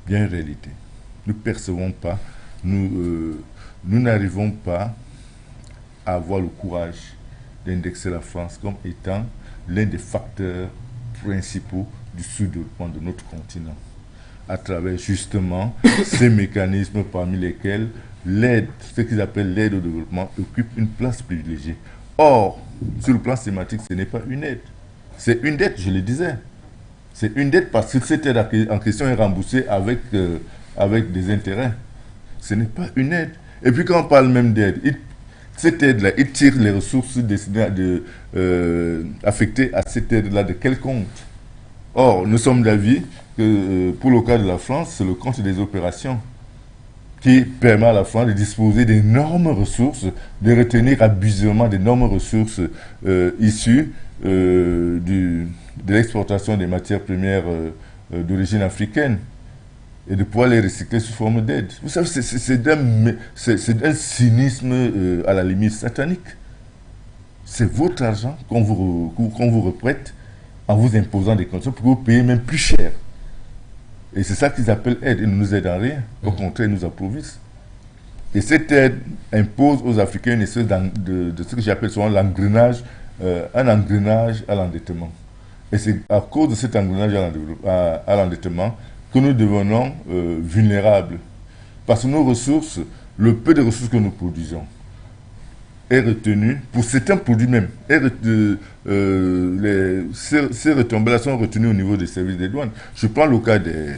bien réalité. Nous ne percevons pas, nous n'arrivons pas à avoir le courage d'indexer la France comme étant l'un des facteurs principaux du sous-développement de notre continent, à travers justement ces mécanismes parmi lesquels l'aide, ce qu'ils appellent l'aide au développement, occupe une place privilégiée. Or, sur le plan sémantique, ce n'est pas une aide, c'est une dette, je le disais. C'est une dette parce que cette aide en question est remboursée avec des intérêts. Ce n'est pas une aide. Et puis quand on parle même d'aide, cette aide-là, il tire les ressources destinées affectées à cette aide-là de quel compte? Or, nous sommes d'avis que pour le cas de la France, c'est le compte des opérations qui permet à la France de disposer d'énormes ressources, de retenir abusivement d'énormes ressources issues de l'exportation des matières premières d'origine africaine. et de pouvoir les recycler sous forme d'aide. Vous savez, c'est d'un cynisme à la limite satanique. C'est votre argent qu'on vous reprête en vous imposant des conditions pour que vous payiez même plus cher. Et c'est ça qu'ils appellent aide. Ils ne nous aident en rien. Au contraire, ils nous applaudissent. Et cette aide impose aux Africains une espèce de ce que j'appelle souvent l'engrenage, un engrenage à l'endettement. Et c'est à cause de cet engrenage à l'endettement que nous devenons vulnérables. Parce que nos ressources, le peu de ressources que nous produisons, est retenu, pour certains produits même, ces retombées-là sont retenues au niveau des services des douanes. Je prends le cas des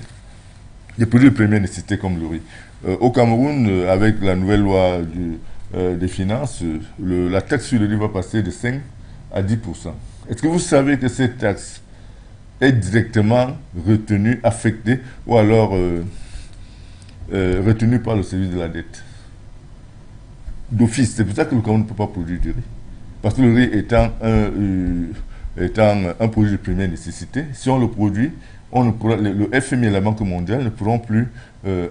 produits de première nécessité comme le riz. Au Cameroun, avec la nouvelle loi des finances, la taxe sur le riz va passer de 5 à 10%. Est-ce que vous savez que cette taxe est directement retenue, affectée, ou alors retenue par le service de la dette d'office? C'est pour ça que le Cameroun ne peut pas produire du riz. Parce que le riz étant un produit de première nécessité, si on le produit, le FMI et la Banque mondiale ne pourront plus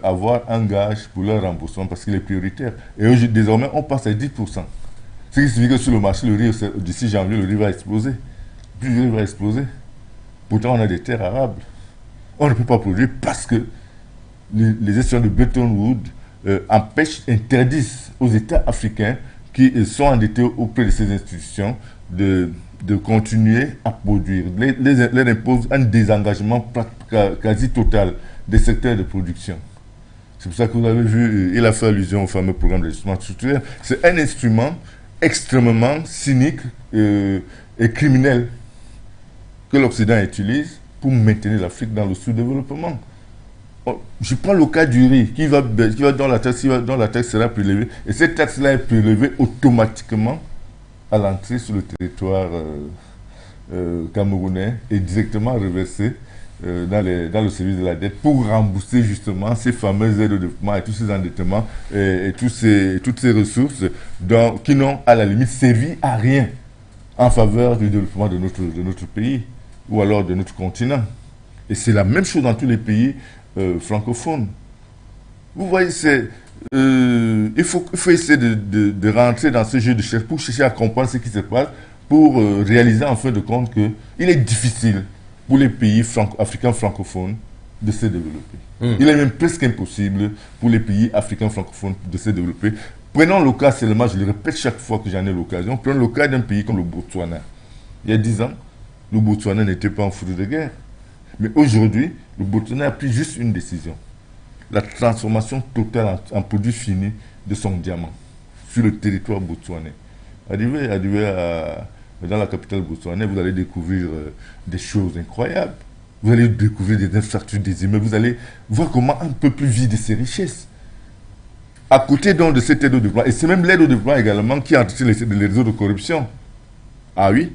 avoir un gage pour leur remboursement parce qu'il est prioritaire. Et désormais, on passe à 10%. Ce qui signifie que sur le marché, le riz, d'ici janvier, le riz va exploser. Puis le riz va exploser. Pourtant, on a des terres arables. On ne peut pas produire parce que les institutions de Bretton Woods interdisent aux États africains qui sont endettés auprès de ces institutions de continuer à produire. Les imposent un désengagement quasi total des secteurs de production. C'est pour ça que vous avez vu, il a fait allusion au fameux programme d'ajustement structurel. C'est un instrument extrêmement cynique et criminel que l'Occident utilise pour maintenir l'Afrique dans le sous-développement. Je prends le cas du riz, qui va dans la taxe sera prélevée, et cette taxe-là est prélevée automatiquement à l'entrée sur le territoire camerounais et directement reversée dans le service de la dette pour rembourser justement ces fameuses aides de développement et tous ces endettements et toutes ces ressources qui n'ont à la limite servi à rien en faveur du développement de notre pays ou alors de notre continent. Et c'est la même chose dans tous les pays francophones. Vous voyez, il faut essayer de rentrer dans ce jeu de chef pour chercher à comprendre ce qui se passe, pour réaliser en fin de compte qu'il est difficile pour les pays africains francophones de se développer. Il est même presque impossible pour les pays africains francophones de se développer. Prenons le cas seulement, je le répète chaque fois que j'en ai l'occasion, prenons le cas d'un pays comme le Botswana. Il y a 10 ans, le Botswana n'était pas en foudre de guerre. Mais aujourd'hui, le Botswana a pris juste une décision. La transformation totale en produit fini de son diamant sur le territoire botswanais. Arrivé dans la capitale botswanaise, vous allez découvrir des choses incroyables. Vous allez découvrir des infrastructures, des immeubles. Vous allez voir comment un peuple vit de ses richesses. À côté donc de cette aide au développement, et c'est même l'aide au développement également qui entretient les réseaux de corruption. Ah oui?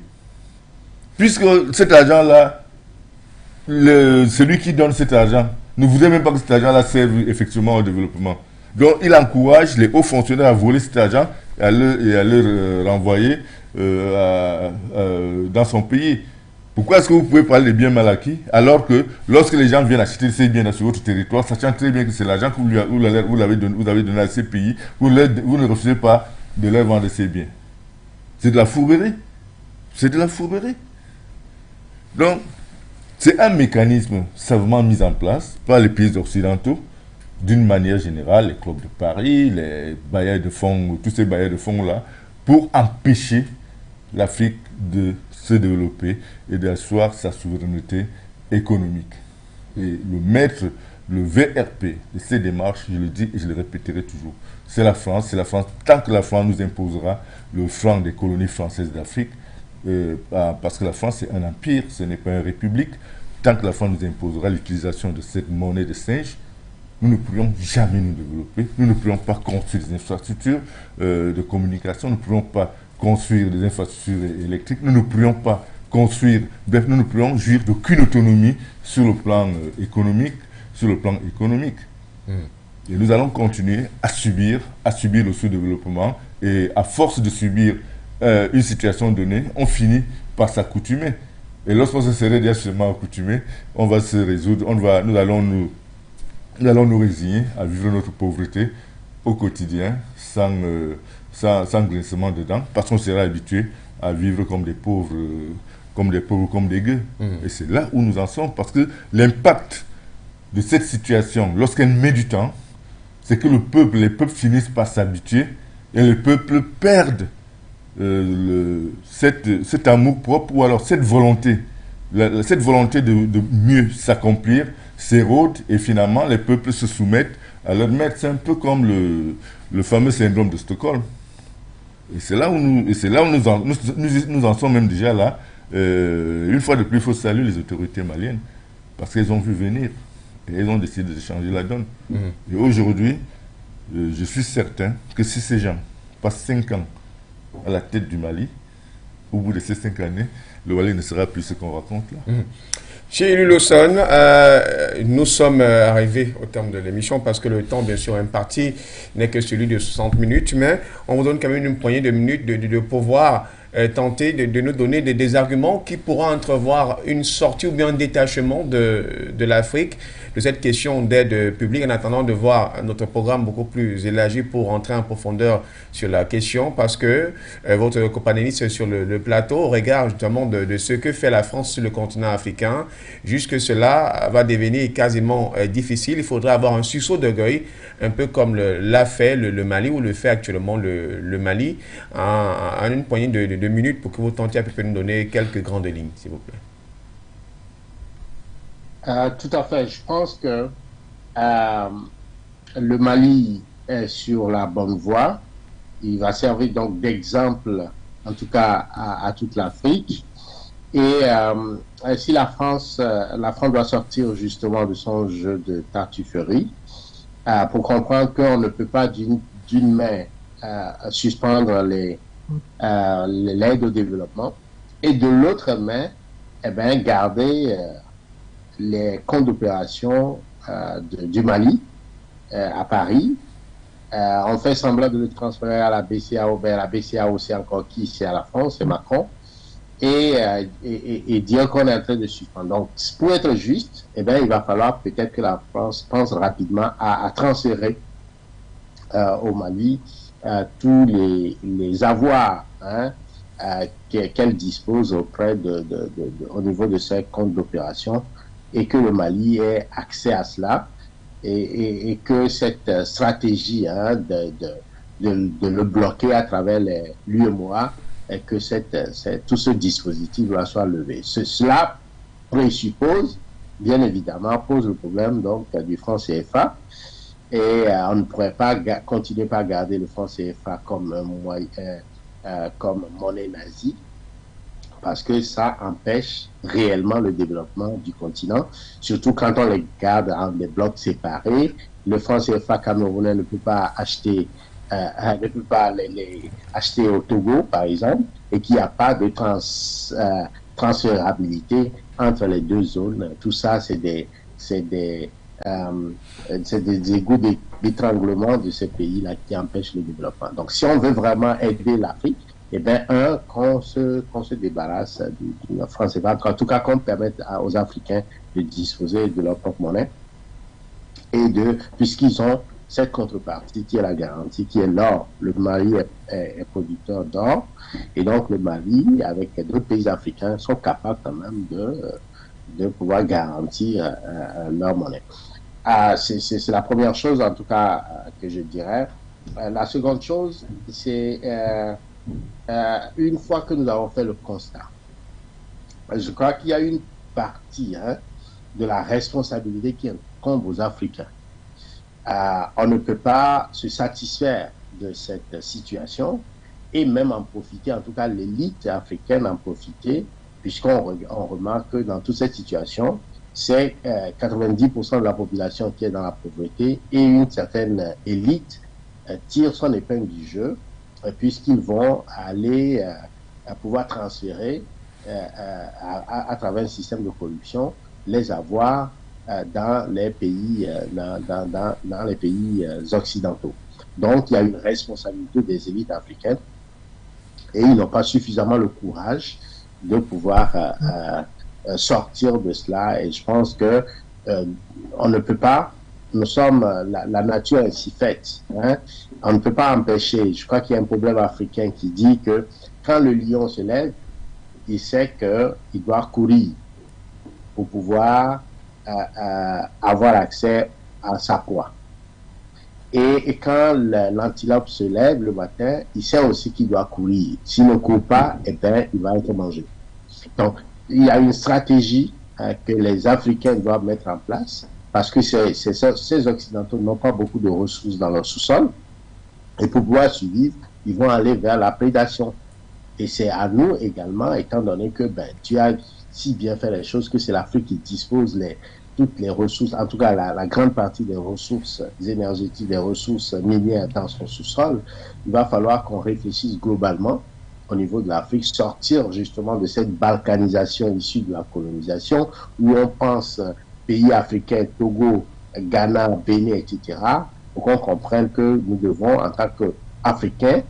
Puisque cet argent-là, celui qui donne cet argent ne voudrait même pas que cet argent-là serve effectivement au développement. Donc il encourage les hauts fonctionnaires à voler cet argent et à le renvoyer dans son pays. Pourquoi est-ce que vous pouvez parler des biens mal acquis alors que lorsque les gens viennent acheter ces biens sur votre territoire, sachant très bien que c'est l'argent que vous avez donné à ces pays, vous ne refusez pas de leur vendre ces biens? C'est de la fourberie. C'est de la fourberie. Donc, c'est un mécanisme savamment mis en place par les pays occidentaux, d'une manière générale, les clubs de Paris, les bailleurs de fonds, tous ces bailleurs de fonds-là, pour empêcher l'Afrique de se développer et d'asseoir sa souveraineté économique. Et le VRP de ces démarches, je le dis et je le répéterai toujours, c'est la France. Tant que la France nous imposera le franc des colonies françaises d'Afrique, parce que la France est un empire, ce n'est pas une république. Tant que la France nous imposera l'utilisation de cette monnaie de singe, nous ne pourrions jamais nous développer. Nous ne pourrions pas construire des infrastructures de communication, nous ne pourrions pas construire des infrastructures électriques, nous ne pourrions pas construire, bref, nous ne pourrions jouir d'aucune autonomie sur le plan économique. Et nous allons continuer à subir le sous-développement, et à force de subir une situation donnée, on finit par s'accoutumer. Et lorsqu'on se serait déjà seulement accoutumé, on va se résoudre, nous allons nous nous allons nous résigner à vivre notre pauvreté au quotidien, sans grincement dedans, parce qu'on sera habitué à vivre comme des pauvres, comme des gueux. Et c'est là où nous en sommes, parce que l'impact de cette situation, lorsqu'elle met du temps, c'est que les peuples finissent par s'habituer et les peuples perdent cet amour propre ou alors cette volonté de mieux s'accomplir s'érode et finalement les peuples se soumettent à leur maître. C'est un peu comme le fameux syndrome de Stockholm. Et c'est là où nous en sommes même déjà là. Une fois de plus, il faut saluer les autorités maliennes parce qu'elles ont vu venir et elles ont décidé de changer la donne. Et aujourd'hui, je suis certain que si ces gens passent 5 ans à la tête du Mali, au bout de ces 5 années, le Mali ne sera plus ce qu'on raconte là. Chez Élu Lawson, nous sommes arrivés au terme de l'émission parce que le temps, bien sûr, imparti n'est que celui de 60 minutes, mais on vous donne quand même une poignée de minutes de pouvoir tenter de nous donner des arguments qui pourront entrevoir une sortie ou bien un détachement de l'Afrique de cette question d'aide publique en attendant de voir notre programme beaucoup plus élargi pour entrer en profondeur sur la question parce que votre copanéliste sur le plateau, au regard justement de ce que fait la France sur le continent africain, jusque cela va devenir quasiment difficile. Il faudra avoir un sursaut d'orgueil, un peu comme l'a fait le Mali ou le fait actuellement le Mali, en une poignée de minutes pour que vous tentiez à peu près nous donner quelques grandes lignes, s'il vous plaît. Tout à fait. Je pense que le Mali est sur la bonne voie. Il va servir donc d'exemple, en tout cas, à toute l'Afrique. Et si la France doit sortir justement de son jeu de tartufferie pour comprendre qu'on ne peut pas d'une main suspendre l'aide au développement et de l'autre main, garder les comptes d'opération du Mali à Paris. On fait semblant de le transférer à la BCAO, la BCAO c'est encore qui? C'est à la France, c'est Macron. Et dire qu'on est en train de suspendre. Donc, pour être juste, il va falloir peut-être que la France pense rapidement à transférer au Mali tous les avoirs qu'elle dispose au niveau de ses comptes d'opération et que le Mali ait accès à cela et que cette stratégie de le bloquer à travers l'UEMOA et que tout ce dispositif soit levé. Cela présuppose, bien évidemment, pose le problème donc du franc CFA et on ne pourrait pas continuer par garder le franc CFA comme monnaie nazie parce que ça empêche réellement le développement du continent, surtout quand on les garde en des blocs séparés. Le franc CFA camerounais ne peut pas acheter les acheter au Togo, par exemple, et qu'il n'y a pas de transférabilité entre les deux zones. Tout ça, c'est des égouts d'étranglement de ces pays-là qui empêchent le développement. Donc, si on veut vraiment aider l'Afrique, qu'on se débarrasse du franc CFA, en tout cas qu'on permette aux Africains de disposer de leur propre monnaie puisqu'ils ont cette contrepartie qui est la garantie, qui est l'or. Le Mali est producteur d'or et donc le Mali, avec d'autres pays africains, sont capables quand même de pouvoir garantir leur monnaie. C'est la première chose, en tout cas, que je dirais. La seconde chose, c'est une fois que nous avons fait le constat, je crois qu'il y a une partie de la responsabilité qui incombe aux Africains. On ne peut pas se satisfaire de cette situation et même en profiter, en tout cas l'élite africaine en profiter, puisqu'on remarque que dans toute cette situation, c'est 90% de la population qui est dans la pauvreté et une certaine élite tire son épingle du jeu puisqu'ils vont aller pouvoir transférer à travers un système de corruption les avoirs dans les pays dans les pays occidentaux. Donc il y a une responsabilité des élites africaines et ils n'ont pas suffisamment le courage de pouvoir sortir de cela, et je pense que on ne peut pas nous sommes, la nature est si faite. Hein. On ne peut pas empêcher. Je crois qu'il y a un problème africain qui dit que quand le lion se lève, il sait qu'il doit courir pour pouvoir avoir accès à sa proie. Et quand l'antilope se lève le matin, il sait aussi qu'il doit courir. S'il ne court pas, eh bien, il va être mangé. Donc, il y a une stratégie que les Africains doivent mettre en place parce que ces Occidentaux n'ont pas beaucoup de ressources dans leur sous-sol. Et pour pouvoir survivre, ils vont aller vers la prédation. Et c'est à nous également, étant donné que tu as si bien fait les choses, que c'est l'Afrique qui dispose toutes les ressources, en tout cas la grande partie des ressources énergétiques, des ressources minières dans son sous-sol. Il va falloir qu'on réfléchisse globalement au niveau de l'Afrique, sortir justement de cette balkanisation issue de la colonisation, où on pense pays africains, Togo, Ghana, Bénin, etc., pour qu'on comprenne que nous devons, en tant qu'Africains,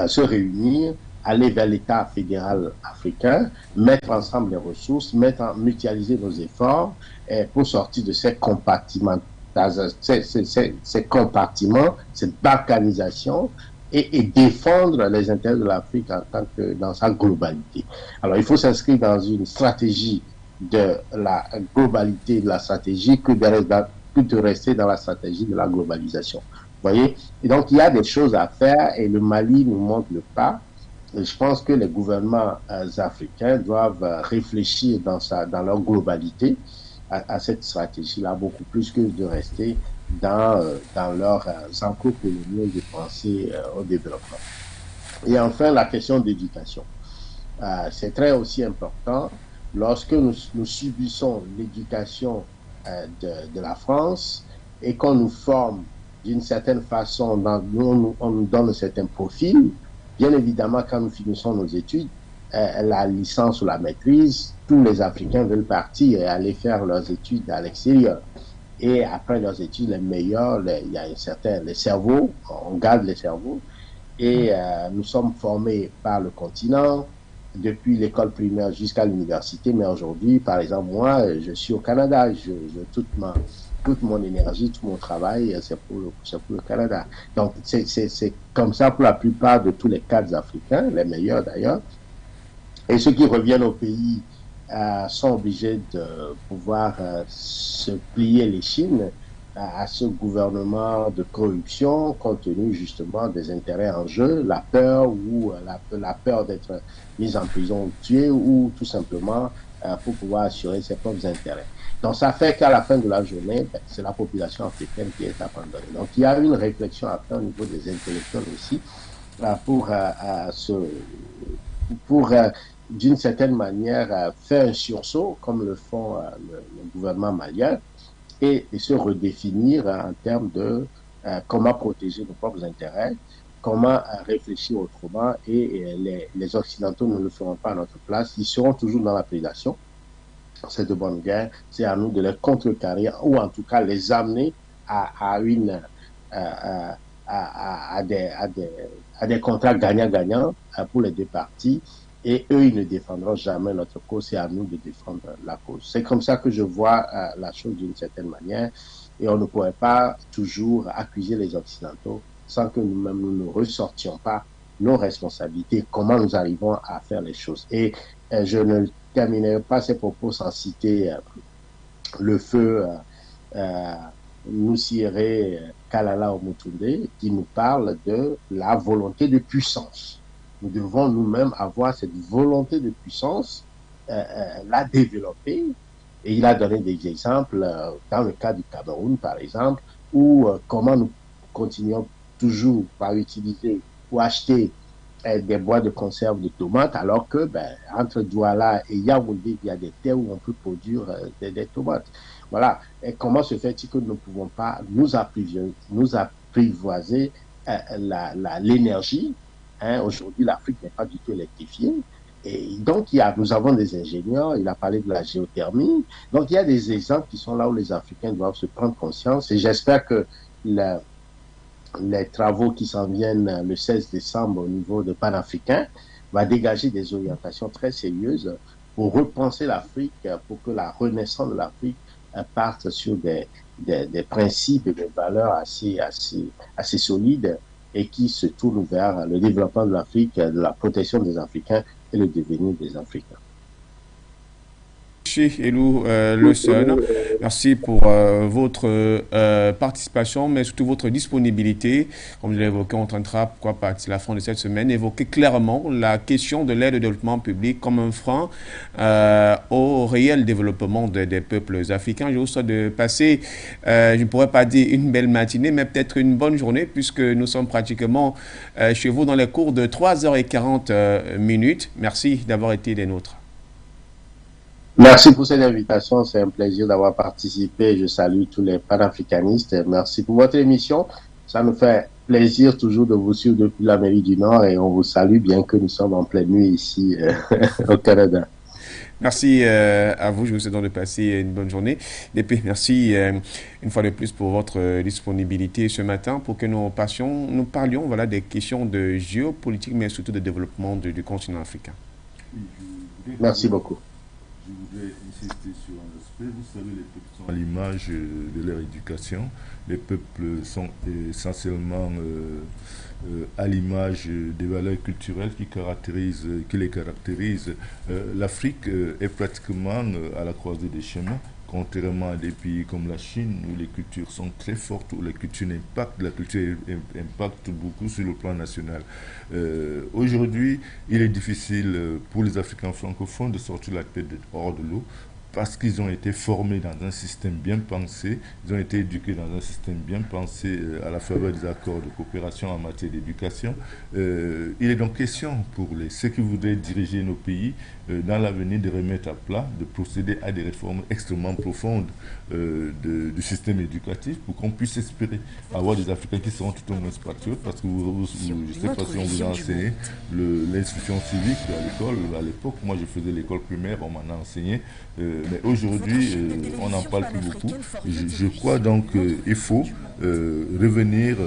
se réunir, aller vers l'État fédéral africain, mettre ensemble les ressources, mutualiser nos efforts pour sortir de ces compartiments, cette balkanisation, et défendre les intérêts de l'Afrique dans sa globalité. Alors, il faut s'inscrire dans une stratégie de la globalité de la stratégie que de rester dans la stratégie de la globalisation. Vous voyez? Et donc, il y a des choses à faire et le Mali nous montre le pas. Et je pense que les gouvernements africains doivent réfléchir dans leur globalité à cette stratégie-là, beaucoup plus que de rester dans leurs enclos coloniaux de penser au développement. Et enfin, la question d'éducation. C'est très aussi important. Lorsque nous subissons l'éducation de la France et qu'on nous forme d'une certaine façon, on nous donne un certain profil, bien évidemment, quand nous finissons nos études, la licence ou la maîtrise, tous les Africains veulent partir et aller faire leurs études à l'extérieur. Et après leurs études, les meilleurs, il y a les cerveaux, on garde les cerveaux, et nous sommes formés par le continent, depuis l'école primaire jusqu'à l'université, mais aujourd'hui, par exemple, moi, je suis au Canada, toute mon énergie, tout mon travail, c'est pour le Canada. Donc, c'est comme ça pour la plupart de tous les cadres africains, les meilleurs d'ailleurs. Et ceux qui reviennent au pays sont obligés de pouvoir se plier les chines à ce gouvernement de corruption compte tenu justement des intérêts en jeu, la peur ou la peur d'être mis en prison ou tué ou tout simplement pour pouvoir assurer ses propres intérêts. Donc ça fait qu'à la fin de la journée, c'est la population africaine qui est abandonnée. Donc il y a une réflexion à faire au niveau des intellectuels aussi pour d'une certaine manière faire un sursaut comme le font le gouvernement malien et se redéfinir en termes de comment protéger nos propres intérêts, comment réfléchir autrement et les Occidentaux ne le feront pas à notre place, ils seront toujours dans la prédation. C'est de bonne guerre, c'est à nous de les contrecarrer ou en tout cas les amener à des contrats gagnant-gagnant pour les deux parties et eux ils ne défendront jamais notre cause, c'est à nous de défendre la cause. C'est comme ça que je vois la chose d'une certaine manière et on ne pourrait pas toujours accuser les Occidentaux sans que nous-mêmes nous ne ressortions pas nos responsabilités, comment nous arrivons à faire les choses. Et je ne terminerai pas ces propos sans citer le feu Nusiré Kalala Omutunde qui nous parle de la volonté de puissance. Nous devons nous-mêmes avoir cette volonté de puissance, la développer. Et il a donné des exemples dans le cas du Cameroun, par exemple, où comment nous continuons toujours par utiliser ou acheter des boîtes de conserve de tomates, alors que entre Douala et Yaoundé, il y a des terres où on peut produire des tomates. Voilà. Et comment se fait-il que nous ne pouvons pas nous apprivoiser l'énergie? Aujourd'hui, l'Afrique n'est pas du tout électrifiée. Et donc, nous avons des ingénieurs, il a parlé de la géothermie. Donc, il y a des exemples qui sont là où les Africains doivent se prendre conscience. Et j'espère que les travaux qui s'en viennent le 16 décembre au niveau de Panafricain va dégager des orientations très sérieuses pour repenser l'Afrique, pour que la renaissance de l'Afrique partent sur des principes et des valeurs assez solides et qui se tournent vers le développement de l'Afrique, de la protection des Africains et le devenir des Africains. Chez Elou Leson, merci pour votre participation, mais surtout votre disponibilité. Comme je l'ai évoqué, on tentera, pourquoi pas, d'ici la fin de cette semaine, évoquer clairement la question de l'aide au développement public comme un frein au réel développement des peuples africains. Je vous souhaite de passer, je ne pourrais pas dire une belle matinée, mais peut-être une bonne journée, puisque nous sommes pratiquement chez vous dans les cours de 3h40. Merci d'avoir été des nôtres. Merci pour cette invitation, c'est un plaisir d'avoir participé. Je salue tous les panafricanistes. Merci pour votre émission. Ça nous fait plaisir toujours de vous suivre depuis l'Amérique du Nord et on vous salue bien que nous sommes en pleine nuit ici au Canada. Merci à vous, je vous souhaite de passer une bonne journée. Et puis, merci une fois de plus pour votre disponibilité ce matin pour que nous parlions voilà, des questions de géopolitique, mais surtout de développement du continent africain. Merci beaucoup. Je voudrais insister sur un aspect. Vous savez, les peuples sont à l'image de leur éducation. Les peuples sont essentiellement à l'image des valeurs culturelles qui les caractérisent. L'Afrique est pratiquement à la croisée des chemins. Contrairement à des pays comme la Chine, où les cultures sont très fortes, où la culture impacte beaucoup sur le plan national. Aujourd'hui, il est difficile pour les Africains francophones de sortir la tête hors de l'eau, parce qu'ils ont été formés dans un système bien pensé, ils ont été éduqués dans un système bien pensé à la faveur des accords de coopération en matière d'éducation. Il est donc question pour ceux qui voudraient diriger nos pays dans l'avenir de remettre à plat, de procéder à des réformes extrêmement profondes du système éducatif pour qu'on puisse espérer avoir des Africains qui seront tout au moins patriotes, parce que je ne sais pas si on vous a enseigné l'instruction civique à l'école. À l'époque, moi je faisais l'école primaire, on m'en a enseigné. Mais aujourd'hui, on n'en parle plus beaucoup. Je crois donc qu'il faut revenir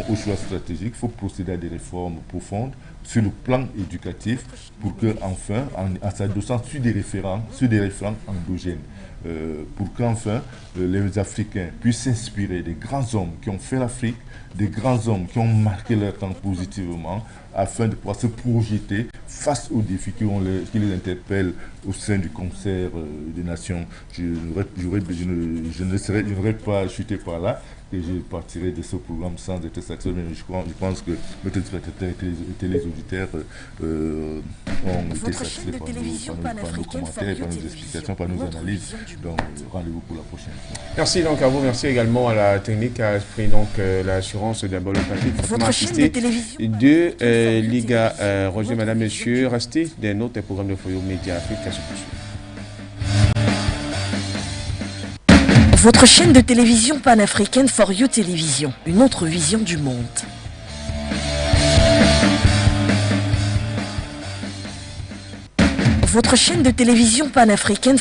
au choix stratégique. Il faut procéder à des réformes profondes sur le plan éducatif pour que, enfin, en s'adossant sur des référents endogènes, pour qu'enfin les Africains puissent s'inspirer des grands hommes qui ont fait l'Afrique, des grands hommes qui ont marqué leur temps positivement, afin de pouvoir se projeter face aux défis qui les interpellent au sein du concert des nations. Je n'aurais pas chuté par là, que je partirai de ce programme sans être satisfait, mais je pense que nos téléauditeurs ont été satisfaits par nos commentaires, par nos explications, par nos analyses. Donc, rendez-vous pour la prochaine fois. Merci donc à vous, merci également à la technique qui a pris donc l'assurance d'abord le papier. Votre chaîne de télévision de Liga Roger, madame, monsieur, restez des notes des programmes de Foyo Média Afrique à se poursuivre. Votre chaîne de télévision panafricaine For You Télévision, une autre vision du monde. Votre chaîne de télévision panafricaine